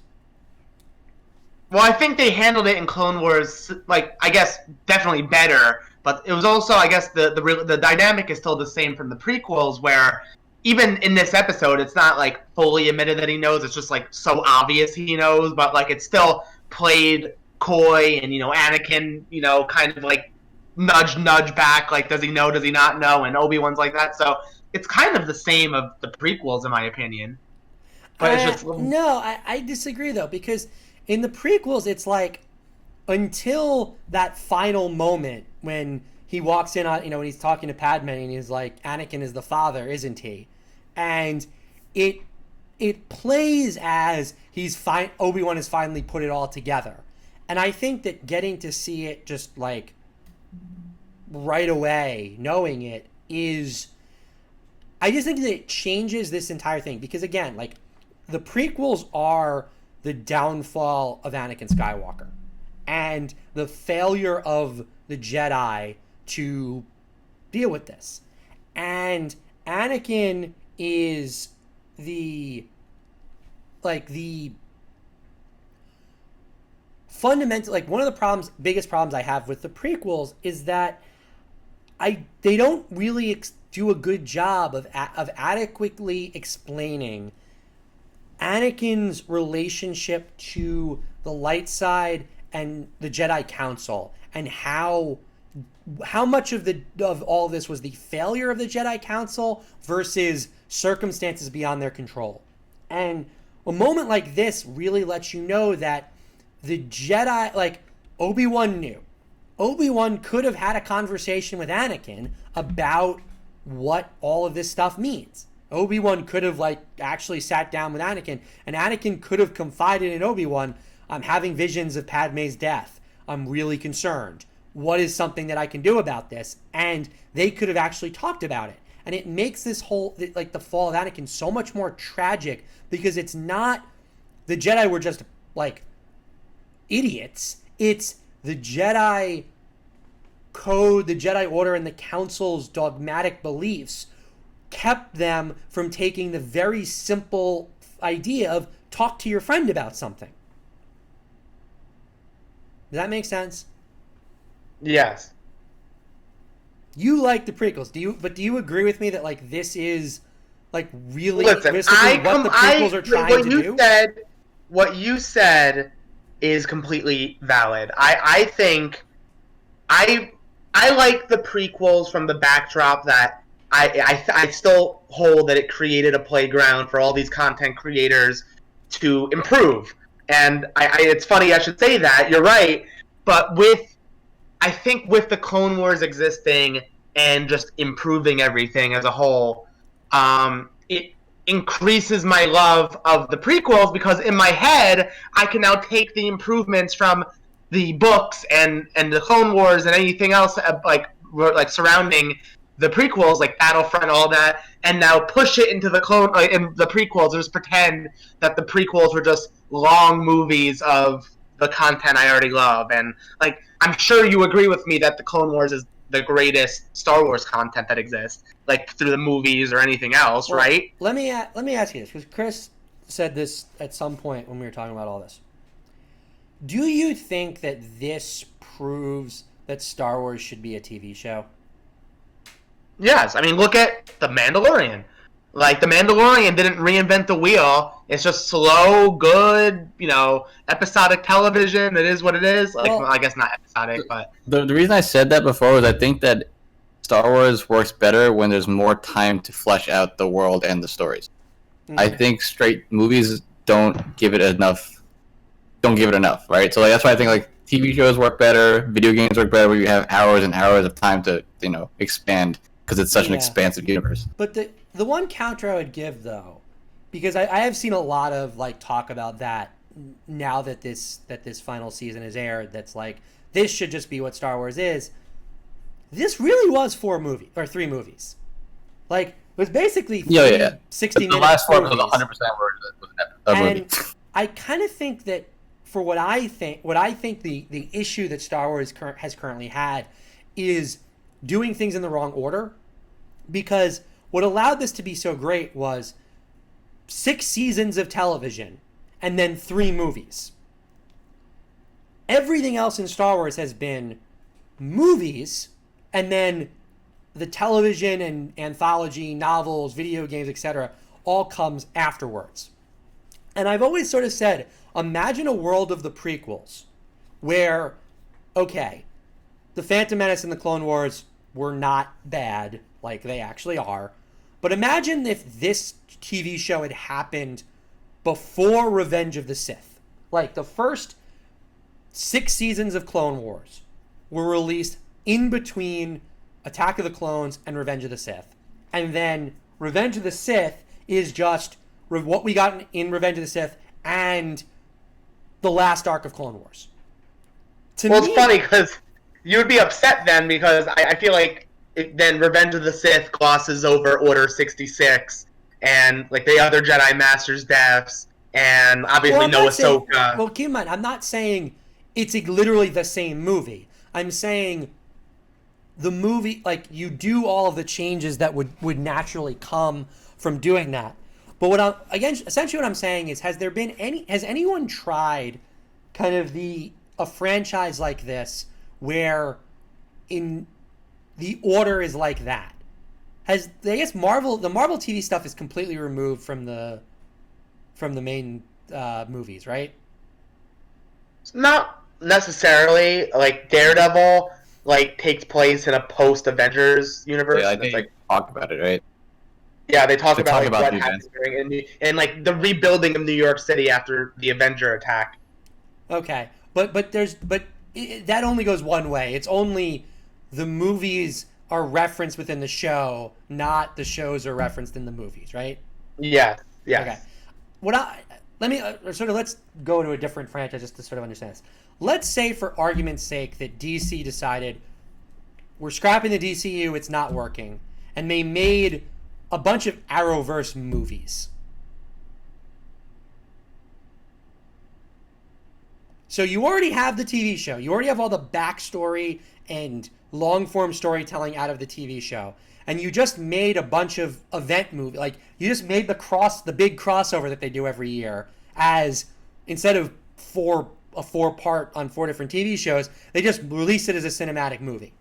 Well, I think they handled it in Clone Wars, like I guess definitely better. But it was also, I guess, the dynamic is still the same from the prequels, where even in this episode, it's not like fully admitted that he knows. It's just like so obvious he knows, but like it's still played coy, and Anakin, kind of like nudge back, like does he know, does he not know, and Obi-Wan's like that. So it's kind of the same of the prequels, in my opinion. But it's just no, I disagree though, because in the prequels, it's like until that final moment when he walks in on, when he's talking to Padme and he's like, Anakin is the father, isn't he? And it plays as Obi-Wan has finally put it all together. And I think that getting to see it just like right away, knowing it, is, I just think that it changes this entire thing. Because again, like the prequels are the downfall of Anakin Skywalker and the failure of the Jedi to deal with this. And Anakin is the fundamental, like one of the biggest problems I have with the prequels is that they don't really do a good job of adequately explaining Anakin's relationship to the light side and the Jedi Council, and how how much of all this was the failure of the Jedi Council versus circumstances beyond their control. And a moment like this really lets you know that the Jedi, like Obi-Wan knew. Obi-Wan could have had a conversation with Anakin about what all of this stuff means. Obi-Wan could have actually sat down with Anakin, and Anakin could have confided in Obi-Wan, I'm having visions of Padme's death. I'm really concerned. What is something that I can do about this? And they could have actually talked about it. And it makes this whole, the fall of Anakin so much more tragic, because it's not the Jedi were just idiots. It's the Jedi code, the Jedi Order, and the Council's dogmatic beliefs kept them from taking the very simple idea of talk to your friend about something. Does that make sense? Yes. You like the prequels, do you agree with me that this is really what the prequels are trying to do? What you said is completely valid. I think I like the prequels from the backdrop that I still hold that it created a playground for all these content creators to improve. And it's funny I should say that, you're right, but I think with the Clone Wars existing and just improving everything as a whole, it increases my love of the prequels, because in my head I can now take the improvements from the books and the Clone Wars and anything else surrounding the prequels, like Battlefront, all that, and now push it into the in the prequels. Just pretend that the prequels were just long movies of the content I already love. And I'm sure you agree with me that the Clone Wars is the greatest Star Wars content that exists, through the movies or anything else, well, right? Let me ask you this, because Chris said this at some point when we were talking about all this. Do you think that this proves that Star Wars should be a TV show? Yes. I mean, look at The Mandalorian. The Mandalorian didn't reinvent the wheel. It's just slow, good, episodic television. It is what it is. I guess not episodic, but... The reason I said that before was I think that Star Wars works better when there's more time to flesh out the world and the stories. Mm-hmm. I think straight movies don't give it enough, right? So that's why I think TV shows work better, video games work better, where you have hours and hours of time to, expand, because it's such an expansive universe. But the one counter I would give, though, because I have seen a lot of talk about that now that this final season is aired, that's this should just be what Star Wars is. This really was 3 movies. It was basically 60 minutes. The last one was 100% a movie. And I kind of think that for what I think the issue that Star Wars has currently had is doing things in the wrong order, because what allowed this to be so great was 6 seasons of television and then 3 movies. Everything else in Star Wars has been movies, and then the television and anthology, novels, video games, etc. all comes afterwards. And I've always sort of said, imagine a world of the prequels where, okay, the Phantom Menace and the Clone Wars were not bad like they actually are, but imagine if this TV show had happened before Revenge of the Sith. The first 6 seasons of Clone Wars were released in between Attack of the Clones and Revenge of the Sith. And then Revenge of the Sith is just what we got in Revenge of the Sith and the last arc of Clone Wars. It's funny because you would be upset then, because I feel then Revenge of the Sith glosses over Order 66 and the other Jedi Masters' deaths, and obviously no Ahsoka. Well, keep in mind, I'm not saying it's literally the same movie. I'm saying the movie, you do all of the changes that would naturally come from doing that. But essentially what I'm saying is, has anyone tried kind of a franchise like this where in the order is like that? I guess the Marvel TV stuff is completely removed from the main movies, right? Not necessarily. Daredevil like takes place in a post Avengers universe. Yeah, I And it's think like, talk about it, right? yeah, they talk They about talk like about what the happened events. during and like the rebuilding of New York City after the Avenger attack. Okay, that only goes one way. It's only the movies are referenced within the show, not the shows are referenced in the movies, right? Yes, Okay. yes. What I let me sort of let's go to a different franchise just to sort of understand this. Let's say, for argument's sake, that DC decided we're scrapping the DCU, it's not working, and they made a bunch of Arrowverse movies. So you already have the TV show. You already have all the backstory and long form storytelling out of the TV show. And you just made a bunch of event movies. Like, you just made the big crossover that they do every year, as instead of a 4-part on 4 different TV shows, they just release it as a cinematic movie.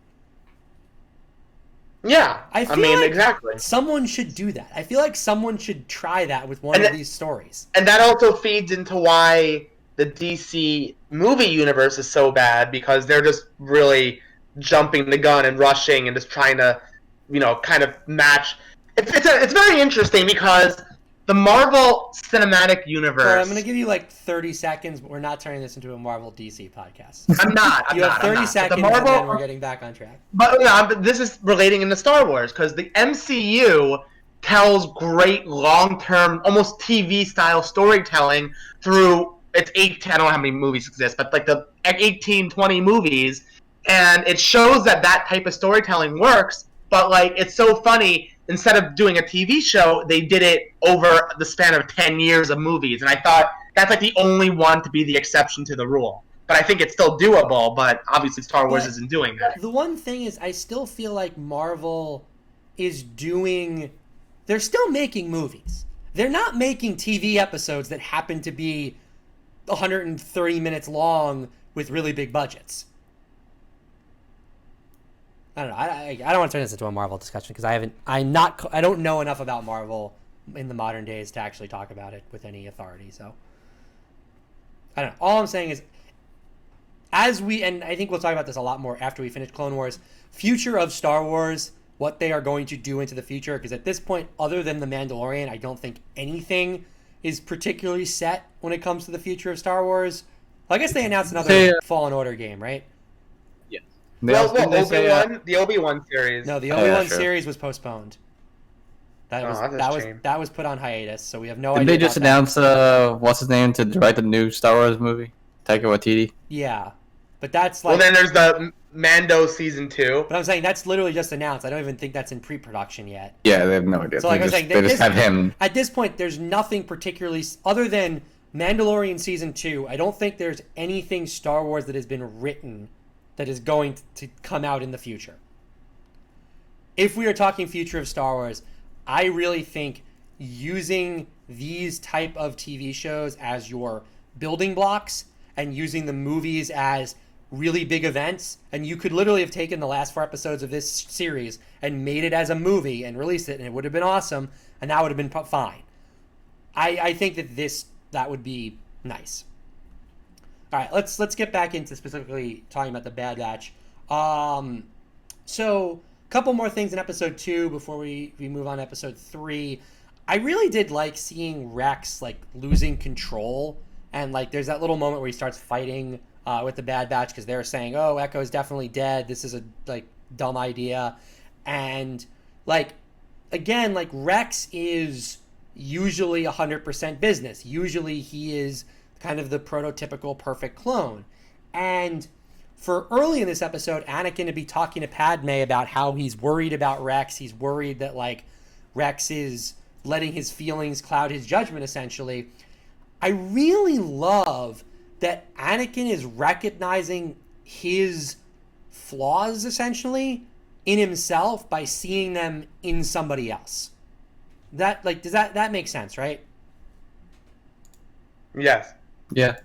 Yeah, I I feel mean, like exactly. someone should do that. I feel like someone should try that with one And of these stories. And that also feeds into why the DC movie universe is so bad, because they're just really jumping the gun and rushing and just trying to, kind of match. It's very interesting because the Marvel Cinematic Corey, I'm going to Universe. give you like 30 seconds, but we're not turning this into a Marvel DC podcast. I'm not. I'm You have not. I'm 30 not. seconds, The Marvel, and then we're getting back on track. but this is relating into Star Wars, because the MCU tells great long-term, almost TV-style storytelling through its 18. I don't know how many movies exist, but like the 18, 20 movies, and it shows that type of storytelling works. But like, it's so funny. Instead of doing a TV show, they did it over the span of 10 years of movies, and I thought that's like the only one to be the exception to the rule. But I think it's still doable. But obviously, Star Wars But isn't doing that. the one thing is, I still feel like Marvel is doing. They're still making movies. They're not making TV episodes that happen to be 130 minutes long with really big budgets. I don't know. I don't want to turn this into a Marvel discussion because I don't know enough about Marvel in the modern days to actually talk about it with any authority. So I don't know. All I'm saying is, and I think we'll talk about this a lot more after we finish Clone Wars, future of Star Wars, what they are going to do into the future, because at this point, other than The Mandalorian, I don't think anything is particularly set when it comes to the future of Star Wars. Well, I guess they announced another Fallen Order game, right? Yeah. Well, the Obi-Wan series. No, the Obi-Wan sure. series was postponed. that's a shame. That was put on hiatus, so we have no Did idea. they just about that. announce what's his name to write the new Star Wars movie? Taika Waititi. Yeah, but that's Well, like. then there's the Mando season 2. But I'm saying that's literally just announced. I don't even think that's in pre-production yet. Yeah, they have no idea. So like I was saying, they just have him. At this point, there's nothing particularly other than Mandalorian season 2. I don't think there's anything Star Wars that has been written that is going to come out in the future. If we are talking future of Star Wars, I really think using these type of TV shows as your building blocks and using the movies as really big events, and you could literally have taken the last 4 episodes of this series and made it as a movie and released it, and it would have been awesome, and that would have been fine. I think that would be nice. All right, let's get back into specifically talking about the Bad Batch. So a couple more things in episode 2 before we move on to episode 3. I really did like seeing Rex like losing control, and like there's that little moment where he starts fighting with the Bad Batch because they're saying, "Oh, Echo's definitely dead. This is a like dumb idea," and like again, like Rex is usually 100% business. Usually he is kind of the prototypical perfect clone, and for early in this episode, Anakin to be talking to Padme about how he's worried about Rex. He's worried that like Rex is letting his feelings cloud his judgment, essentially. I really love that Anakin is recognizing his flaws, essentially, in himself by seeing them in somebody else. Does that make sense, right? Yes. Yeah.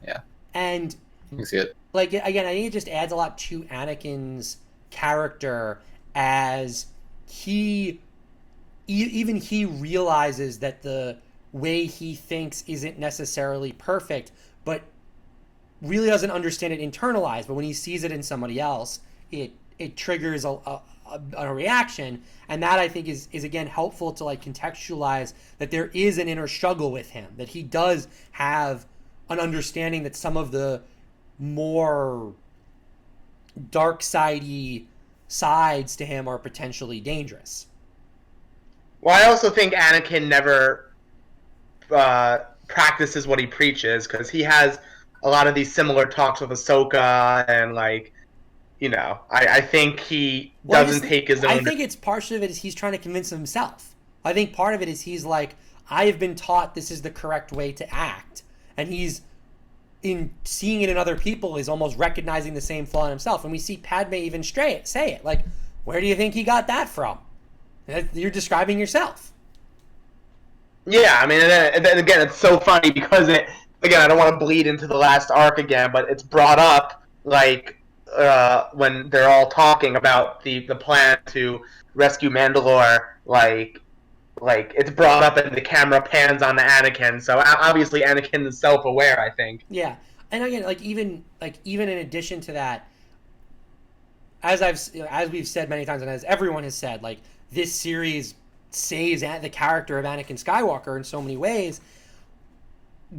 And You can see it. like again, I think it just adds a lot to Anakin's character as he realizes that the way he thinks isn't necessarily perfect, but really doesn't understand it internalized. But when he sees it in somebody else, it it triggers a reaction. And that I think is again helpful to like contextualize that there is an inner struggle with him, that he does have an understanding that some of the more dark sidey sides to him are potentially dangerous. Well, I also think Anakin never practices what he preaches, because he has a lot of these similar talks with Ahsoka, and like, I think he doesn't take his own. I think it's partially of it is he's trying to convince himself. I think part of it is he's like, I have been taught this is the correct way to act, and he's in seeing it in other people is almost recognizing the same flaw in himself. And we see Padme even say it, like, where do you think he got that from? You're describing yourself. Yeah, I mean, and then again, it's so funny because again, I don't want to bleed into the last arc again, but it's brought up like when they're all talking about the plan to rescue Mandalore, like it's brought up and the camera pans on the Anakin. So obviously Anakin is self-aware, I think. Yeah, and again, even in addition to that, as we've said many times, and as everyone has said, like this series saves the character of Anakin Skywalker in so many ways.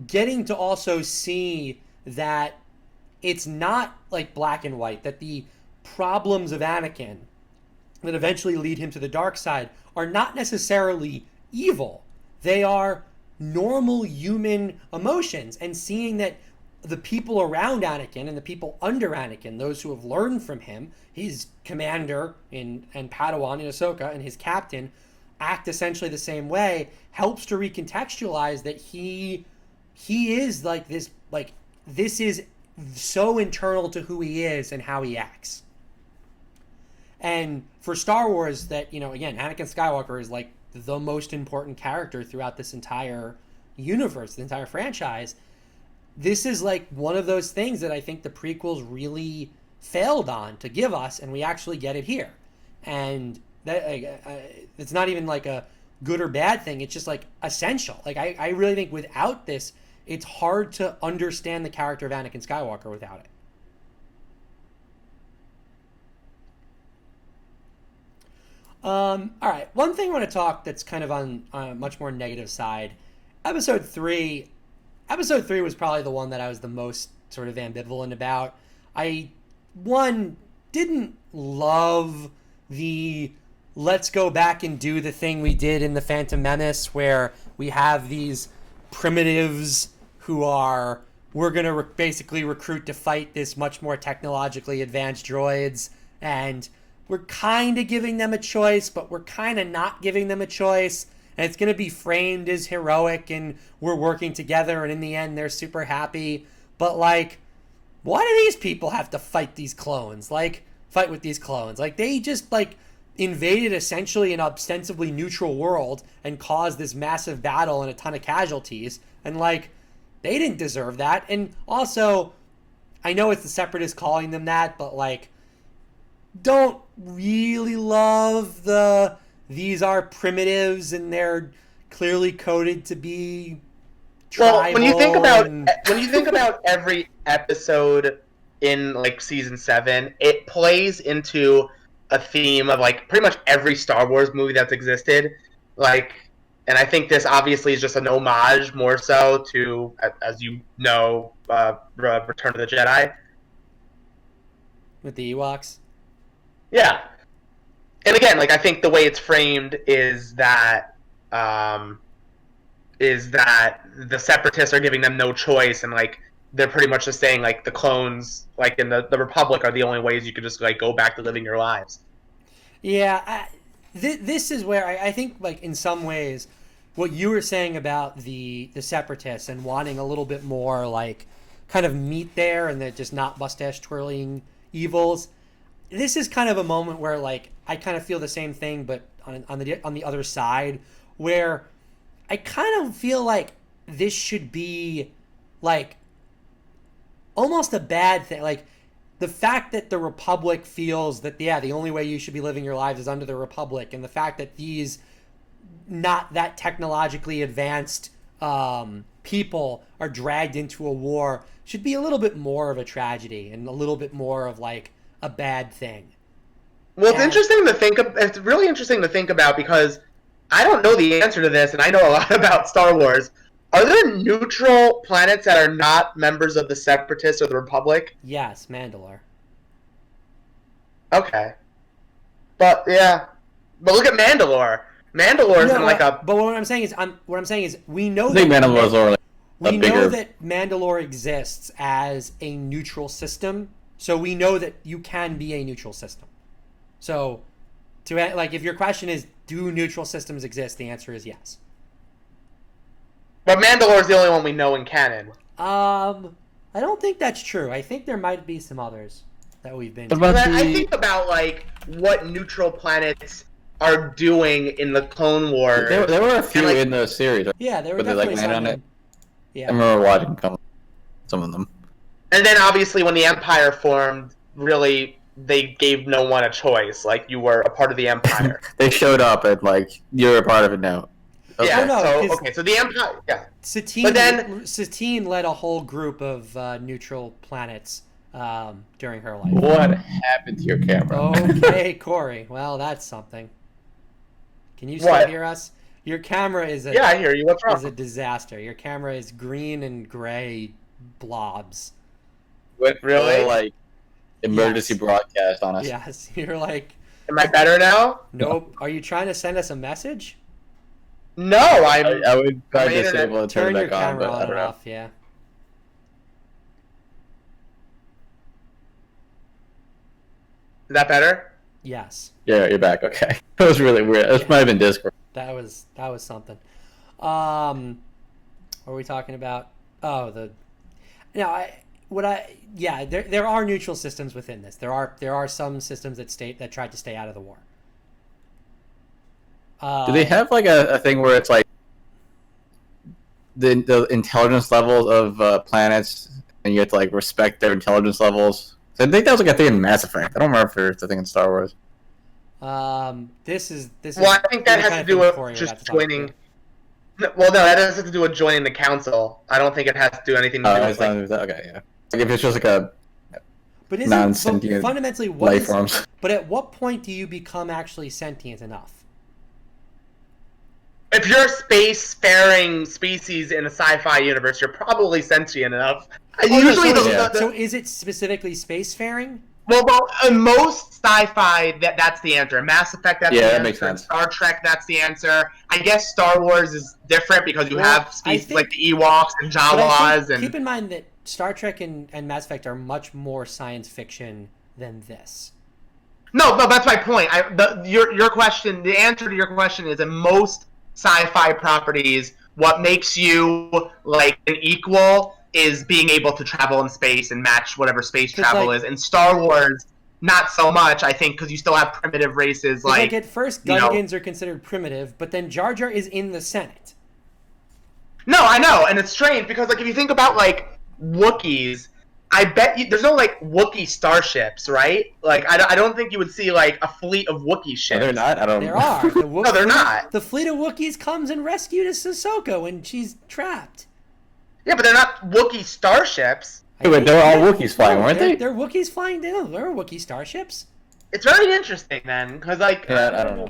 Getting to also see that it's not like black and white, that the problems of Anakin that eventually lead him to the dark side are not necessarily evil. They are normal human emotions, and seeing that the people around Anakin and the people under Anakin, those who have learned from him, his commander and Padawan in Ahsoka and his captain, act essentially the same way, helps to recontextualize that he is like this, like this is so internal to who he is and how he acts. And for Star Wars, that, again, Anakin Skywalker is like the most important character throughout this entire universe, the entire franchise. This is like one of those things that I think the prequels really failed on to give us, and we actually get it here. And that it's not even like a good or bad thing. It's just like essential. Like I really think without this, it's hard to understand the character of Anakin Skywalker without it. All right. One thing I want to talk that's kind of on a much more negative side. Episode 3 was probably the one that I was the most sort of ambivalent about. I didn't love the let's go back and do the thing we did in the Phantom Menace, where we have these primitives who we're going to basically recruit to fight this much more technologically advanced droids, and we're kind of giving them a choice, but we're kind of not giving them a choice, and it's going to be framed as heroic and we're working together, and in the end they're super happy. But like, why do these people have to fight these clones? Like, fight with these clones? Like, they just like invaded essentially an ostensibly neutral world and caused this massive battle and a ton of casualties, and like, they didn't deserve that. And also, I know it's the Separatists calling them that, but like, don't really love these are primitives and they're clearly coded to be tribal. Well, when you think about every episode in like season 7, it plays into a theme of like pretty much every Star Wars movie that's existed. Like, and I think this obviously is just an homage more so to, as you know, Return of the Jedi. With the Ewoks? Yeah. And again, like, I think the way it's framed is that the Separatists are giving them no choice, and like they're pretty much just saying like the clones, like in the Republic, are the only ways you could just like go back to living your lives. Yeah, this is where I think, like, in some ways, what you were saying about the Separatists and wanting a little bit more like kind of meat there, and they're just not mustache twirling evils. This is kind of a moment where like I kind of feel the same thing, but on the other side, where I kind of feel like this should be like almost a bad thing. Like, the fact that the Republic feels that, yeah, the only way you should be living your lives is under the Republic, and the fact that these not that technologically advanced people are dragged into a war should be a little bit more of a tragedy and a little bit more of like a bad thing. Well, And- It's really interesting to think about because I don't know the answer to this, and I know a lot about Star Wars. Are there neutral planets that are not members of the Separatists or the Republic? Yes, Mandalore. Okay, but yeah, but look at Mandalore. Mandalore's No, in like a. but what I'm saying is we know I think that Mandalore's already we a know bigger. that Mandalore exists as a neutral system, so we know that you can be a neutral system. So, if your question is, do neutral systems exist? The answer is yes. But Mandalore's the only one we know in canon. I don't think that's true. I think there might be some others that we've been. What To. about I the? think about like what neutral planets are doing in the Clone Wars. There were a few like- in the series, right? Yeah, there were But they, definitely like, landed some. on it? Yeah. I remember watching some of them. And then obviously when the Empire formed, really they gave no one a choice. Like you were a part of the Empire. They showed up and like you're a part of it now. Okay. Yeah. no, so 'cause- okay, so the Empire. Yeah. Satine, But then- Satine led a whole group of neutral planets during her life. What happened to your camera? Okay, Cory. Well, that's something. Can you still What? hear us? Your camera is Yeah, I hear you. What's is a wrong? disaster. Your camera is green and gray blobs. Went Really? full, like emergency Yes. broadcast on us. Yes, you're like, Am I better now? nope. Are you trying to send us a message? No, I'm. I would try My to internet- disable and turn Turn it your back on, camera but I on don't and know. off. Yeah. Is that better? Yes. Yeah, you're back. Okay, that was really weird. This might have been Discord. That was something. What are we talking about? Oh, there are neutral systems within this. There are some systems that tried to stay out of the war. Do they have like a thing where it's like the intelligence levels of planets, and you have to like respect their intelligence levels? I think that was like a thing in Mass Effect. I don't remember if there's a thing in Star Wars. This is Well, I think that the has kind to of do thing with Cory would just have to talk joining. to. Well, no, that has to do with joining the council. I don't think it has to do anything to do Oh, with it's not like, okay, yeah. Like if it's just like a But isn't non-sentient fundamentally what life is, forms. But at what point do you become actually sentient enough? if you're a space-faring species in a sci-fi universe, you're probably sentient enough. Usually, So is it specifically spacefaring? well, in most sci-fi, that's the answer. In Mass Effect, that's Yeah, the that answer. makes In sense. Star Trek, that's the answer. I guess Star Wars is different because you Well, have I species think- like the Ewoks and But I Jawas think, and keep in mind that Star Trek and Mass Effect are much more science fiction than this. no, that's my point. Your question, the answer to your question is in most sci-fi properties, what makes you like an equal is being able to travel in space and match whatever space It's travel like- is. In Star Wars, not so much, I think, because you still have primitive races It's like like at first, you know- Gungans are considered primitive, but then Jar Jar is in the Senate. No, I know, and it's strange because like if you think about like Wookiees, I bet you there's no like Wookiee starships, right? Like I don't think you would see like a fleet of Wookiee No, ships. they're not. I don't. There are. The No, they're not. The fleet of Wookiees comes and rescues Ahsoka when she's trapped. Yeah, but they're not Wookiee starships. Wait, they were all Wookiees flying, weren't they? They're Wookiees flying down. There are Wookiee starships. It's very interesting then, because like Yeah, I don't know.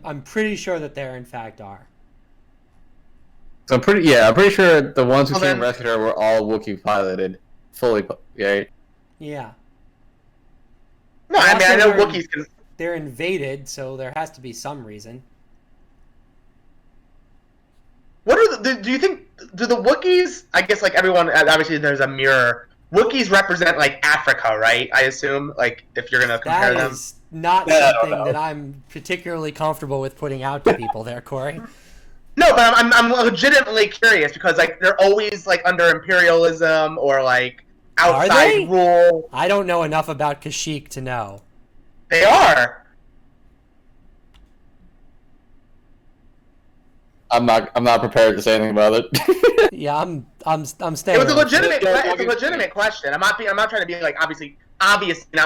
I'm pretty sure that there in fact are. So I'm pretty sure the ones who Well, came then- rescued her were all Wookiee piloted, fully. Yeah. Yeah. No, I mean I Also, know they're- Wookiees can. They're invaded, so there has to be some reason. What are do you think? Do the Wookiees? I guess like everyone. Obviously, there's a mirror. Wookiees represent like Africa, right? I assume. Like if you're gonna compare That them. is not Yeah, I don't something know. that I'm particularly comfortable with putting out to people there, Cory. No, but I'm legitimately curious because like they're always like under imperialism or like they? outside rule. I don't know enough about Kashyyyk to know. They are. I'm not prepared to say anything about it. Yeah, I'm It staying. was a with it. legitimate. It's a legitimate question. I'm not trying to be like obviously not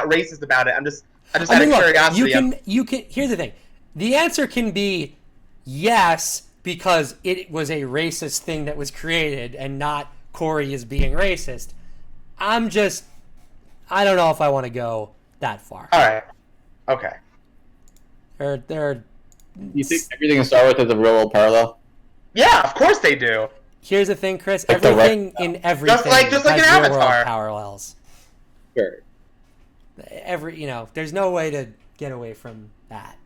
racist about it. I just I out mean, of look, curiosity. you can. Here's the thing: the answer can be yes because it was a racist thing that was created, and not Cory is being racist. I'm just I don't know if I want to go that far. All right. Okay. They're You think everything in Star Wars has a real world parallel? Yeah, of course they do. Here's the thing, Chris. Like the Everything in everything just like has an real world Avatar. parallels. Sure. There's no way to get away from that.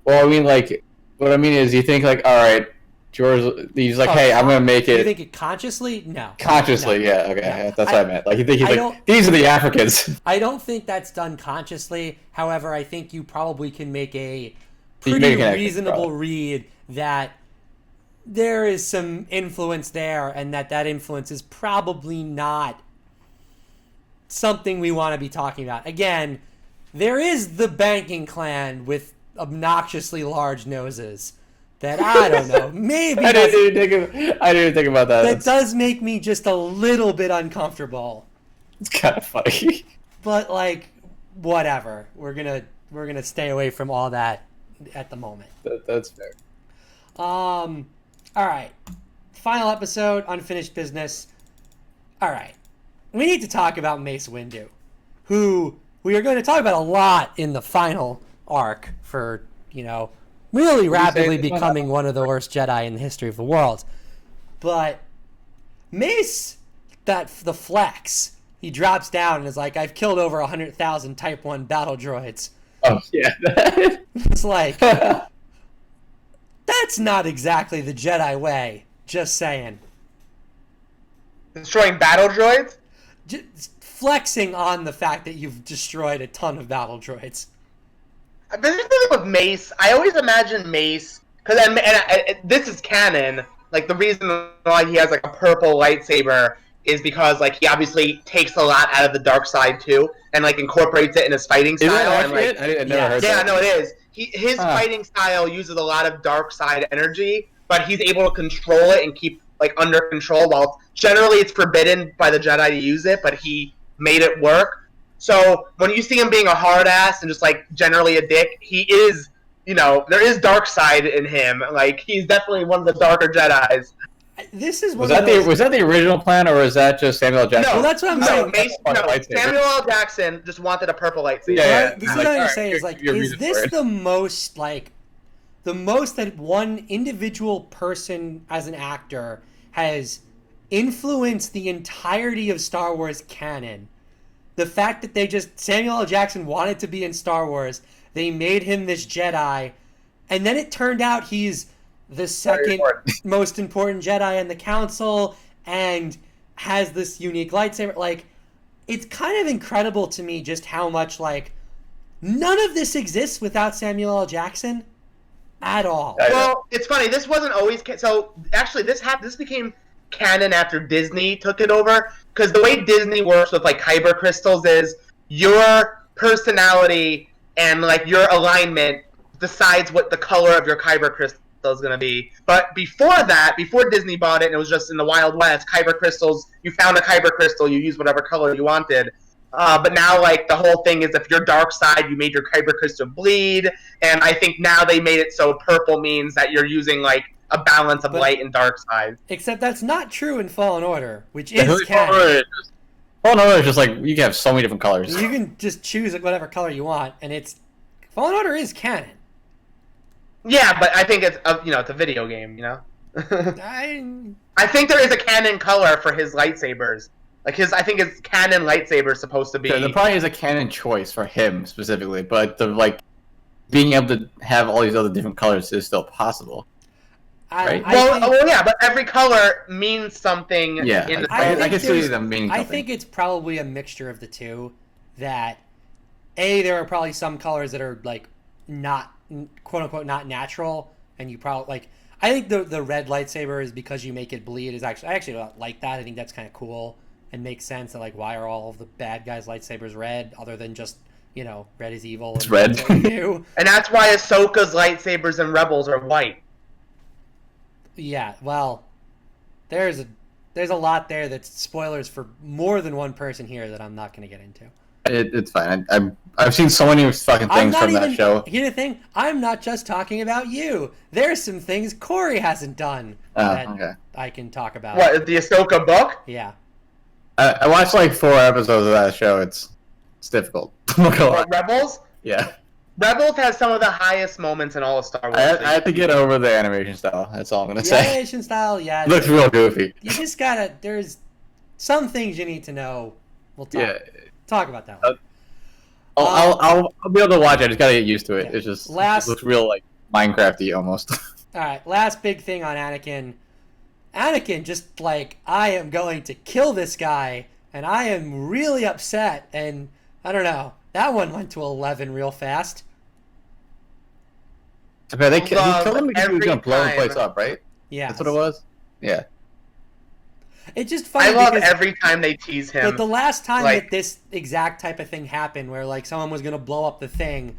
Well, I mean, like, what I mean is, you think, like, all right, George, he's like, hey, I'm going to make Do you it think it consciously? No. consciously. No. Yeah, okay, No. that's what I meant. Like, you think he's I like, these are the Africans. I don't think that's done consciously. However, I think you probably can make a You pretty make a connection, reasonable probably. read that there is some influence there, and that influence is probably not something we want to be talking about. Again, there is the banking clan with obnoxiously large noses that I don't know. Maybe I didn't even think about that. that does make me just a little bit uncomfortable. It's kind of funny. But like, whatever. We're gonna stay away from all that at the moment. That's fair. All right. Final episode, unfinished business. All right. We need to talk about Mace Windu, who we are going to talk about a lot in the final arc for, really rapidly becoming one of the worst Jedi in the history of the world. But Mace, the flex, he drops down and is like, I've killed over 100,000 Type 1 battle droids. Oh, yeah. It's like, that's not exactly the Jedi way. Just saying. Destroying battle droids? Just flexing on the fact that you've destroyed a ton of battle droids. But the thing with Mace, I always imagine Mace, because this is canon. Like the reason why he has like a purple lightsaber is because like he obviously takes a lot out of the dark side too, and like incorporates it in his fighting style. Is that and, like, accurate? I never heard that. Yeah, no, it is. His fighting style uses a lot of dark side energy, but he's able to control it and keep like under control. While generally it's forbidden by the Jedi to use it, but he made it work. So when you see him being a hard ass and just like generally a dick, he is, there is dark side in him. Like he's definitely one of the darker Jedis. This is Was that the original plan, or was that just Samuel L. Jackson? No, that's what I'm saying. Samuel L. Jackson just wanted a purple lightsaber. Yeah. This is what I'm saying. Is like, is this the most that one individual person as an actor has influenced the entirety of Star Wars canon? The fact that Samuel L. Jackson wanted to be in Star Wars, they made him this Jedi, and then it turned out he's the second most important Jedi in the Council and has this unique lightsaber. Like, it's kind of incredible to me just how much, like, none of this exists without Samuel L. Jackson at all. Well, it's funny. This wasn't always... So, actually, this became canon after Disney took it over, because the way Disney works with like kyber crystals is your personality and like your alignment decides what the color of your kyber crystal is going to be. But before Disney bought it and it was just in the Wild West, kyber crystals, you found a kyber crystal, you use whatever color you wanted. But now like the whole thing is if you're dark side, you made your kyber crystal bleed, and I think now they made it so purple means that you're using like a balance of light and dark side. Except that's not true in Fallen Order, which is canon. Fallen Order is just like, you can have so many different colors. You can just choose like whatever color you want, and Fallen Order is canon. Yeah, but I think it's it's a video game, I think there is a canon color for his lightsabers. Like I think his canon lightsaber is supposed to be. There probably is a canon choice for him specifically, but being able to have all these other different colors is still possible. Right? Yeah, but every color means something. Yeah, in the I can see the meaning. I think it's probably a mixture of the two. That there are probably some colors that are like not quote unquote not natural, and you probably like. I think the red lightsaber is because you make it bleed. I actually like that. I think that's kind of cool and makes sense. And like, why are all of the bad guys' lightsabers red other than just red is evil? It's red. And that's why Ahsoka's lightsabers and Rebels are white. Yeah, well, there's a lot there that's spoilers for more than one person here that I'm not going to get into. It's fine. I've seen so many fucking things from that show. Here's the thing: I'm not just talking about you. There's some things Cory hasn't done that I can talk about. What, the Ahsoka book? Yeah. I watched like 4 episodes of that show. It's It's difficult. I'm not gonna lie. But Rebels, Yeah. Rebels has some of the highest moments in all of Star Wars. I have to get over the animation style. That's all I'm gonna The say. animation style, yeah. It looks real goofy. You just gotta. There's some things you need to know. We'll talk about that one. I'll be able to watch it. I just gotta get used to it. Yeah. It's just Last- it looks real like Minecrafty almost. All right, last big thing on Anakin. Anakin just like, I am going to kill this guy, and I am really upset. And I don't know, that one went to 11 real fast. Okay, he killed him because he was gonna blow the time. place up, right? Yeah, That's what it was. Yeah. It's just funny. I love because every time they tease him. But the last time like- that this exact type of thing happened, where like someone was gonna blow up the thing,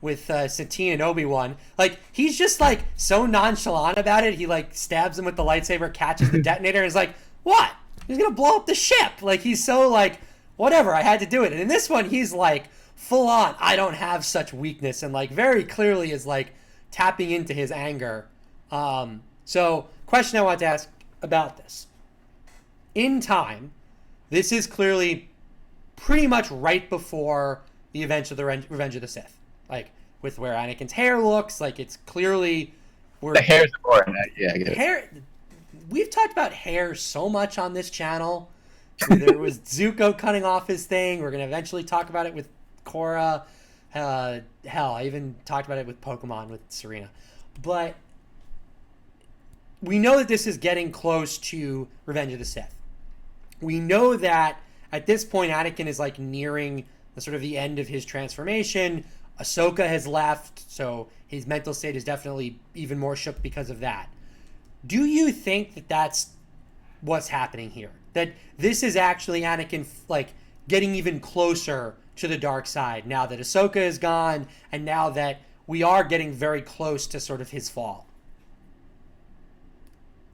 with Satine and Obi-Wan, like he's just like so nonchalant about it. He like stabs him with the lightsaber, catches the detonator, and is like, "What? He's gonna blow up the ship?" Like he's so like, "Whatever, I had to do it." And in this one, he's like full on, "I don't have such weakness," and like very clearly is like tapping into his anger. So, question I want to ask about this. In time, this is clearly pretty much right before the events of the Revenge of the Sith. Like, with where Anakin's hair looks, like it's clearly... The hair's important. Yeah, I get it. Hair, we've talked about hair so much on this channel. There was Zuko cutting off his thing. We're going to eventually talk about it with Korra. Hell, I even talked about it with Pokemon with Serena. But we know that this is getting close to Revenge of the Sith. We know that at this point, Anakin is like nearing the sort of the end of his transformation. Ahsoka has left, so his mental state is definitely even more shook because of that. Do you think that that's what's happening here? That this is actually Anakin like getting even closer to the dark side now that Ahsoka is gone, and now that we are getting very close to sort of his fall?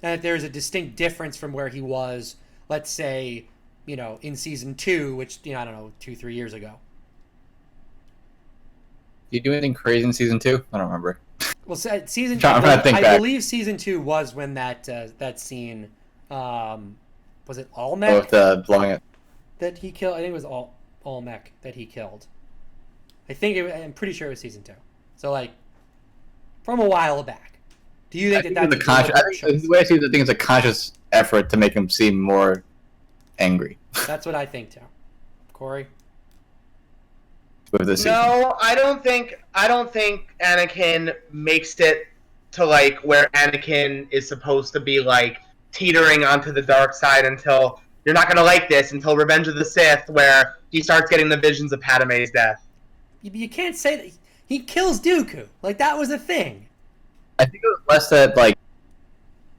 And that there's a distinct difference from where he was, let's say, you know, in season 2, which, you know, I don't know, 2-3 years ago. Did you do anything crazy in season 2? I don't remember. Well, season 2, I'm trying to think I back. believe season 2 was when that scene, was it Oh, Olmec with blowing it. that he killed? I think it was Olmec that he killed. I'm pretty sure it was season 2. So, like, from a while back. Do you think that's the conscious? I think the way I see it, I think it's a conscious effort to make him seem more angry. That's what I think too. Cory? With this season. No, I don't think Anakin makes it to like where Anakin is supposed to be like teetering onto the dark side until you're not gonna like this until Revenge of the Sith, where he starts getting the visions of Padme's death. You can't say that he kills Dooku. Like that was a thing. I think it was less that like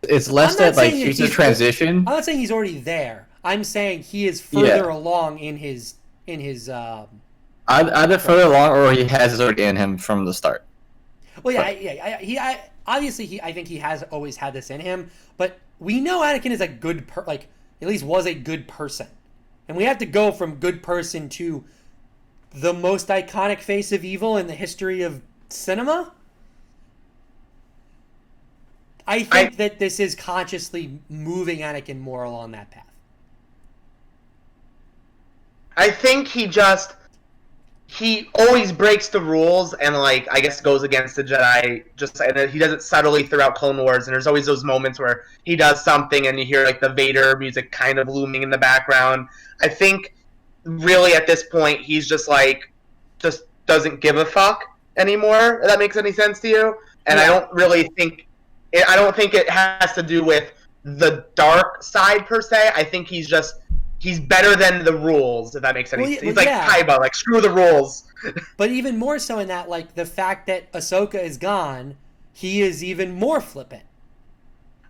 it's less I'm not that like saying he's a he's- transition. I'm not saying he's already there. I'm saying he is further along in his Either further along or he has it already in him from the start. Well, yeah, obviously I think he has always had this in him, but we know Anakin is a good at least was a good person, and we have to go from good person to the most iconic face of evil in the history of cinema. I think that this is consciously moving Anakin more along that path. I think he always breaks the rules and like I guess goes against the Jedi, and he does it subtly throughout Clone Wars, and there's always those moments where he does something and you hear like the Vader music kind of looming in the background. I think really at this point he's just doesn't give a fuck anymore, if that makes any sense to you. And Yeah. I don't think it has to do with the dark side per se. I think he's better than the rules, if that makes any sense. He's like Kaiba, like screw the rules. But even more so in that, like, the fact that Ahsoka is gone, he is even more flippant.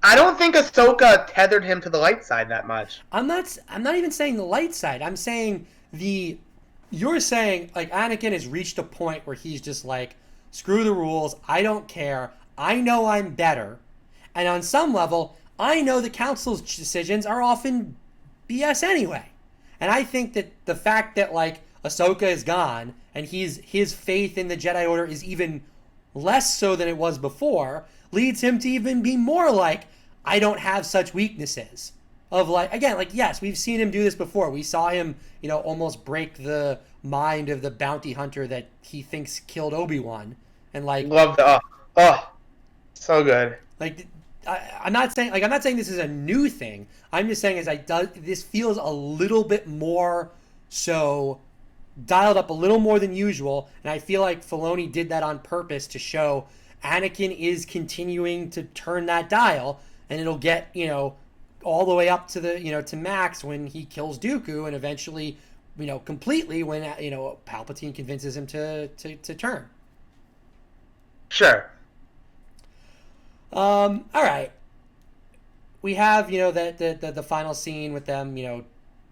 I don't think Ahsoka tethered him to the light side that much. I'm not even saying the light side. I'm saying you're saying, like, Anakin has reached a point where he's just like, screw the rules, I don't care, I know I'm better. And on some level, I know the Council's decisions are often BS anyway. And I think that the fact that, like, Ahsoka is gone and his faith in the Jedi Order is even less so than it was before leads him to even be more like, I don't have such weaknesses. of like, again, like, yes, we've seen him do this before. We saw him, almost break the mind of the bounty hunter that he thinks killed Obi-Wan. And like, Love the so good. Like, I'm not saying this is a new thing. I'm just saying this feels a little bit more so dialed up a little more than usual, and I feel like Filoni did that on purpose to show Anakin is continuing to turn that dial, and it'll get all the way up to the to max when he kills Dooku, and eventually completely when Palpatine convinces him to turn. Sure. All right. We have the final scene with them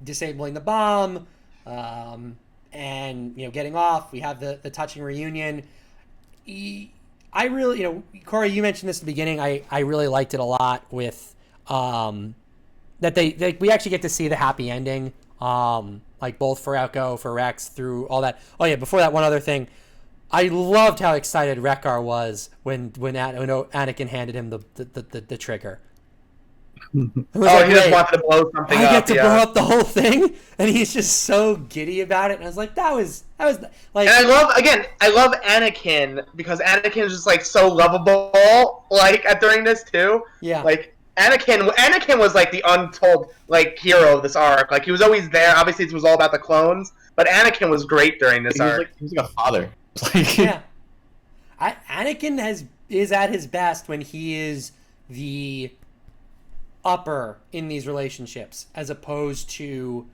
disabling the bomb, and getting off. We have the touching reunion. I really Cory, you mentioned this at the beginning. I really liked it a lot with that we actually get to see the happy ending, like both for Echo, for Rex, through all that. Oh yeah, before that, one other thing. I loved how excited Wreck-Gar was when Anakin handed him the trigger. He just wanted to blow something up. I get to blow up the whole thing, and he's just so giddy about it. And I was like, that was like. And I love Anakin because Anakin is just like so lovable, like during this too. Yeah. Like Anakin was like the untold like hero of this arc. Like he was always there. Obviously, it was all about the clones, but Anakin was great during this arc. He was like a father. Yeah. Anakin is at his best when he is the upper in these relationships as opposed to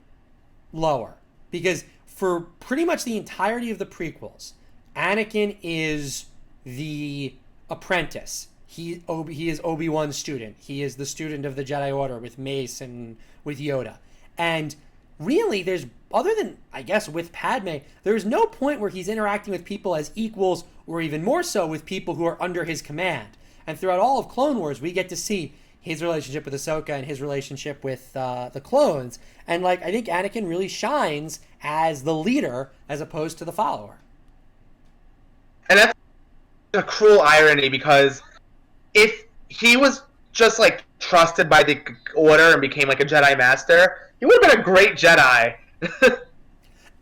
lower, because for pretty much the entirety of the prequels, Anakin is the apprentice. He is Obi-Wan's student. He is the student of the Jedi Order with Mace and with Yoda. And really, there's, other than, I guess, with Padme, there's no point where he's interacting with people as equals, or even more so with people who are under his command. And throughout all of Clone Wars, we get to see his relationship with Ahsoka and his relationship with the clones. And like, I think Anakin really shines as the leader as opposed to the follower. And that's a cruel irony, because if he was just like trusted by the Order and became like a Jedi Master, he would have been a great Jedi.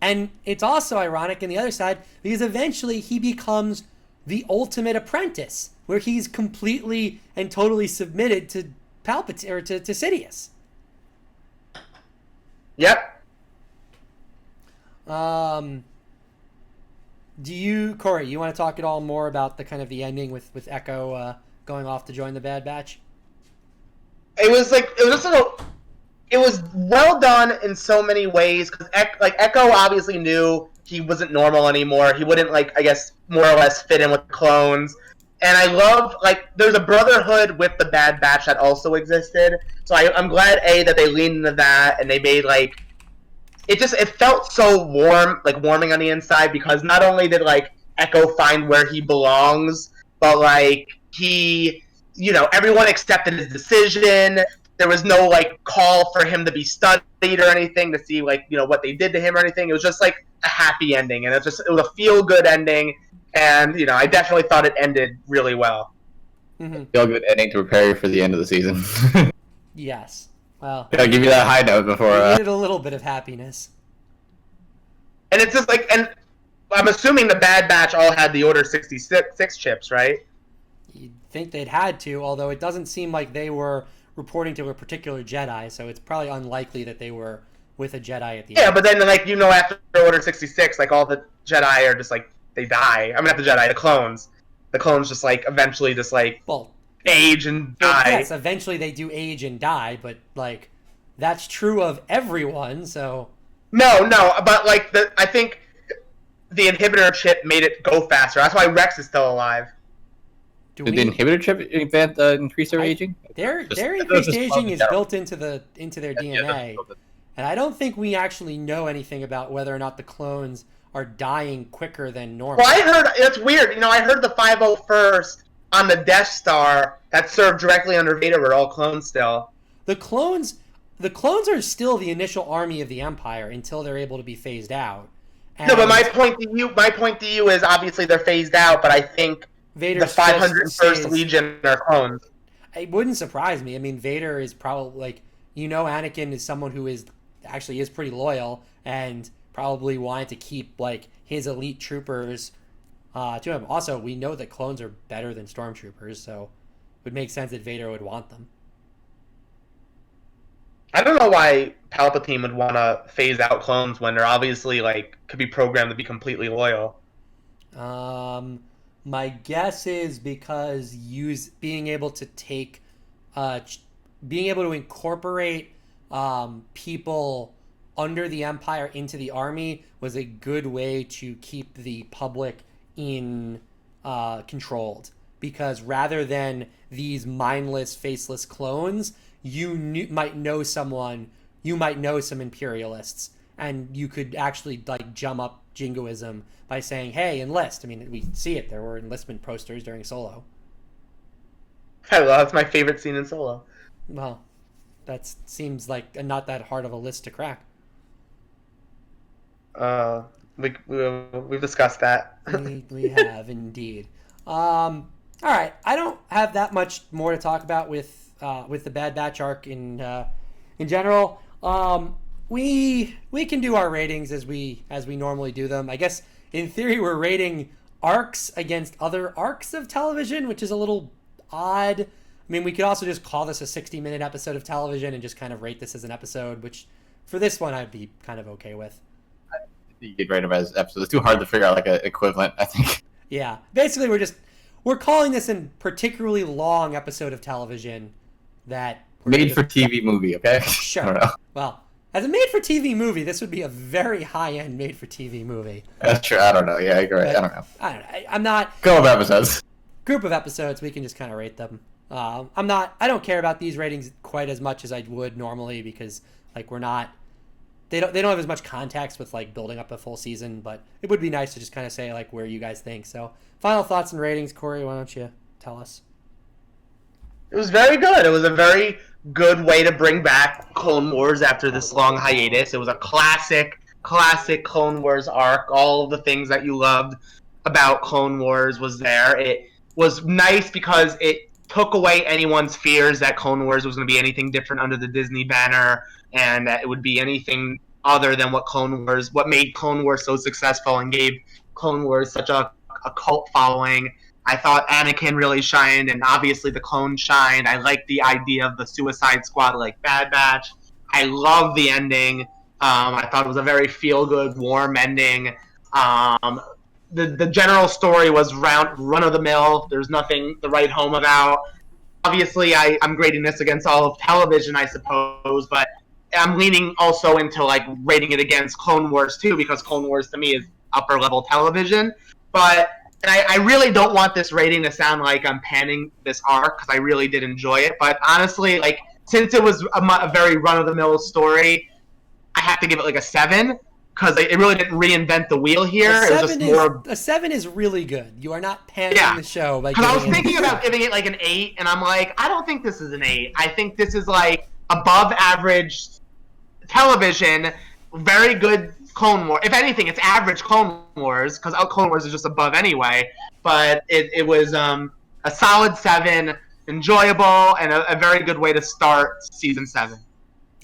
And it's also ironic on the other side, because eventually he becomes the ultimate apprentice, where he's completely and totally submitted to Palpatine, or to Sidious. Yep. Cory, you want to talk at all more about the kind of the ending with Echo going off to join the Bad Batch? It was well done in so many ways, because Echo obviously knew he wasn't normal anymore. He wouldn't, like, I guess, more or less fit in with clones. And I love, like, there's a brotherhood with the Bad Batch that also existed. So I'm glad, that they leaned into that, and they made, like, it felt so warm, like, warming on the inside, because not only did, like, Echo find where he belongs, but, like, everyone accepted his decision. There was no, like, call for him to be studied or anything to see, like, what they did to him or anything. It was just, like, a happy ending, and it was a feel-good ending, and, I definitely thought it ended really well. Mm-hmm. Feel-good ending to prepare you for the end of the season. Yes. Well, I'll give you that high note before... We needed a little bit of happiness. And it's just, like, and I'm assuming the Bad Batch all had the Order 66 chips, right? You'd think they'd had to, although it doesn't seem like they were reporting to a particular Jedi, so it's probably unlikely that they were with a Jedi at the end. Yeah, but then, like, after Order 66, like, all the Jedi are just, like, they die. I mean, not the Jedi, the clones. The clones just, like, eventually just, like, age and die. Yes, eventually they do age and die, but, like, that's true of everyone, so... No, but, like, I think the inhibitor chip made it go faster. That's why Rex is still alive. Did the inhibitor chip increase their aging? Their increased aging is built into their DNA, and I don't think we actually know anything about whether or not the clones are dying quicker than normal. Well, I heard, it's weird, I heard the 501st on the Death Star that served directly under Vader were all clones still. The clones are still the initial army of the Empire until they're able to be phased out. And no, but my point to you is obviously they're phased out, but I think Vader's the 501st Legion are clones. It wouldn't surprise me. I mean, Vader is probably, like, Anakin is someone who is pretty loyal and probably wanted to keep like his elite troopers to him. Also, we know that clones are better than stormtroopers, so it would make sense that Vader would want them. I don't know why Palpatine would want to phase out clones when they're obviously like could be programmed to be completely loyal. My guess is because being able to take, being able to incorporate people under the Empire into the army was a good way to keep the public in controlled. Because rather than these mindless, faceless clones, might know some imperialists, and you could actually like jump up jingoism by saying, "Hey, enlist." I mean, we see it. There were enlistment posters during Solo. That's my favorite scene in Solo. Well, that seems like not that hard of a list to crack. We've discussed that. we have indeed. All right, I don't have that much more to talk about with the Bad Batch arc in general. We can do our ratings as we normally do them. I guess in theory we're rating arcs against other arcs of television, which is a little odd. I mean, we could also just call this a 60-minute episode of television and just kind of rate this as an episode, which for this one I'd be kind of okay with. You could rate them as episodes. It's too hard to figure out like an equivalent, I think. Yeah, basically we're calling this a particularly long episode of television that made for TV movie. Okay. Sure. I don't know. Well, as a made-for-TV movie, this would be a very high-end made-for-TV movie. That's true. I don't know. Yeah, you're right. I don't know. I'm not... Couple of episodes. Group of episodes, we can just kind of rate them. I don't care about these ratings quite as much as I would normally because, like, we're not... They don't have as much context with, like, building up a full season, but it would be nice to just kind of say, like, where you guys think. So, final thoughts and ratings. Cory, why don't you tell us? It was very good. It was a very good way to bring back Clone Wars after this long hiatus. It was a classic Clone Wars arc. All of the things that you loved about Clone Wars was there. It was nice because it took away anyone's fears that Clone Wars was going to be anything different under the Disney banner and that it would be anything other than what made Clone Wars so successful and gave Clone Wars such a cult following. I thought Anakin really shined, and obviously the clones shined. I liked the idea of the Suicide Squad like Bad Batch. I love the ending. I thought it was a very feel-good, warm ending. The general story was run-of-the-mill. There's nothing to write home about. Obviously, I'm grading this against all of television, I suppose, but I'm leaning also into like rating it against Clone Wars too, because Clone Wars to me is upper-level television. But I really don't want this rating to sound like I'm panning this arc because I really did enjoy it. But honestly, like since it was a very run-of-the-mill story, I have to give it like a 7 because it really didn't reinvent the wheel here. A 7 is really good. You are not panning the show. Because I was thinking about giving it like an 8, and I'm like, I don't think this is an 8. I think this is like above average television, very good Clone Wars. If anything, it's average Clone Wars because Clone Wars is just above anyway. But it was a solid 7, enjoyable, and a very good way to start season 7.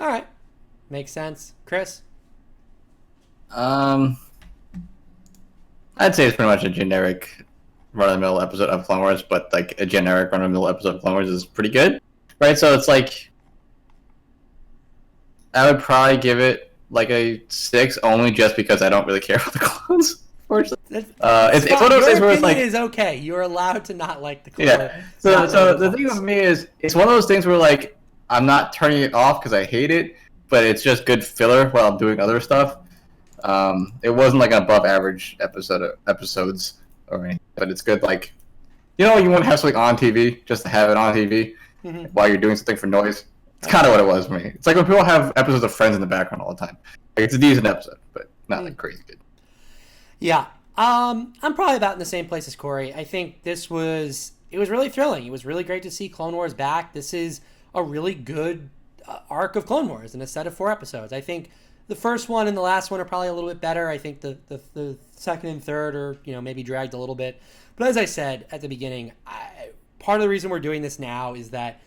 All right, makes sense. Chris, I'd say it's pretty much a generic run-of-the-mill episode of Clone Wars, but like a generic run-of-the-mill episode of Clone Wars is pretty good, right? So it's like I would probably give it like a 6, only just because I don't really care about the clones. It's one of those things where it's like is okay. You're allowed to not like the clone. Yeah. So the thing with me is, it's one of those things where like I'm not turning it off because I hate it, but it's just good filler while I'm doing other stuff. It wasn't like an above average episodes or anything, but it's good. Like, you want to have something on TV just to have it on TV while you're doing something for noise. It's kind of what it was for me. It's like when people have episodes of Friends in the background all the time. Like, it's a decent episode, but not like crazy good. Yeah. I'm probably about in the same place as Cory. I think it was really thrilling. It was really great to see Clone Wars back. This is a really good arc of Clone Wars in a set of 4 episodes. I think the first one and the last one are probably a little bit better. I think the second and third are, maybe dragged a little bit. But as I said at the beginning, part of the reason we're doing this now is that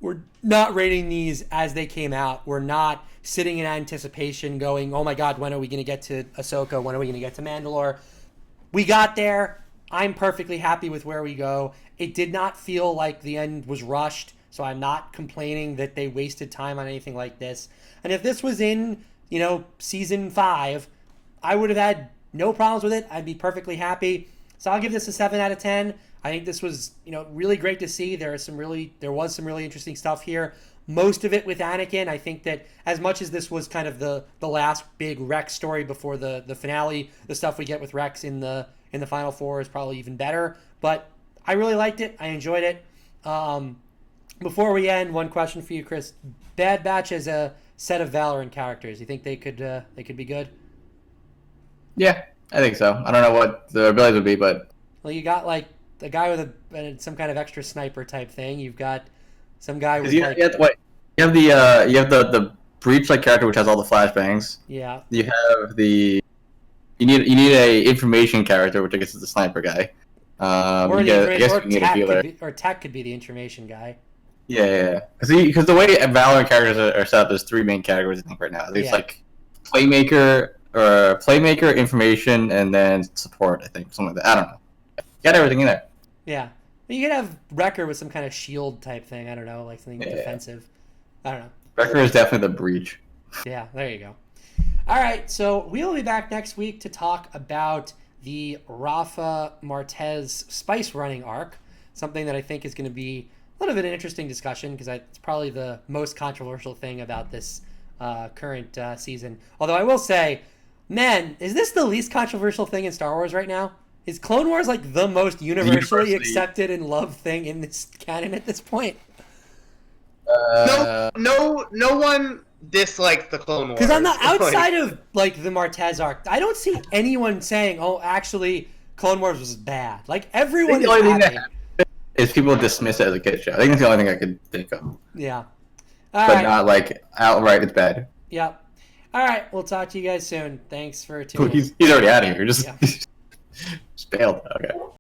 we're not rating these as they came out. We're not sitting in anticipation going, oh my God, when are we going to get to Ahsoka? When are we going to get to Mandalore? We got there. I'm perfectly happy with where we go. It did not feel like the end was rushed, so I'm not complaining that they wasted time on anything like this. And if this was in, season 5, I would have had no problems with it. I'd be perfectly happy. So I'll give this a 7 out of 10. I think this was, really great to see. There was some really interesting stuff here. Most of it with Anakin. I think that as much as this was kind of the last big Rex story before the finale, the stuff we get with Rex in the Final Four is probably even better. But I really liked it. I enjoyed it. Before we end, one question for you, Chris. Bad Batch as a set of Valorant characters. You think they could be good? Yeah, I think so. I don't know what the abilities would be, but well, you got like a guy with some kind of extra sniper type thing. You've got some guy with you have the breach like character which has all the flashbangs. Yeah. You have you need a information character, which I guess is the sniper guy. Tech could be the information guy. Yeah. Because the way Valorant characters are set up, there's 3 main categories I think right now. There's like playmaker, information, and then support. I think something like that. I don't know. You got everything in there. Yeah. You could have Wrecker with some kind of shield type thing. I don't know, like something defensive. I don't know. Wrecker is definitely the breach. Yeah, there you go. All right, so we'll be back next week to talk about the Rafa Martez spice running arc, something that I think is going to be a little bit of an interesting discussion because it's probably the most controversial thing about this current season. Although I will say, man, is this the least controversial thing in Star Wars right now? Is Clone Wars like the most universally accepted and loved thing in this canon at this point? No one dislikes the Clone Wars. Because on the outside of like the Martez arc, I don't see anyone saying, "Oh, actually, Clone Wars was bad." Like everyone is happy. Is people dismiss it as a kid show. I think that's the only thing I could think of. Yeah. But not like outright it's bad. Yep. All right, we'll talk to you guys soon. Thanks for tuning in. He's already out of here. Just bailed. Okay.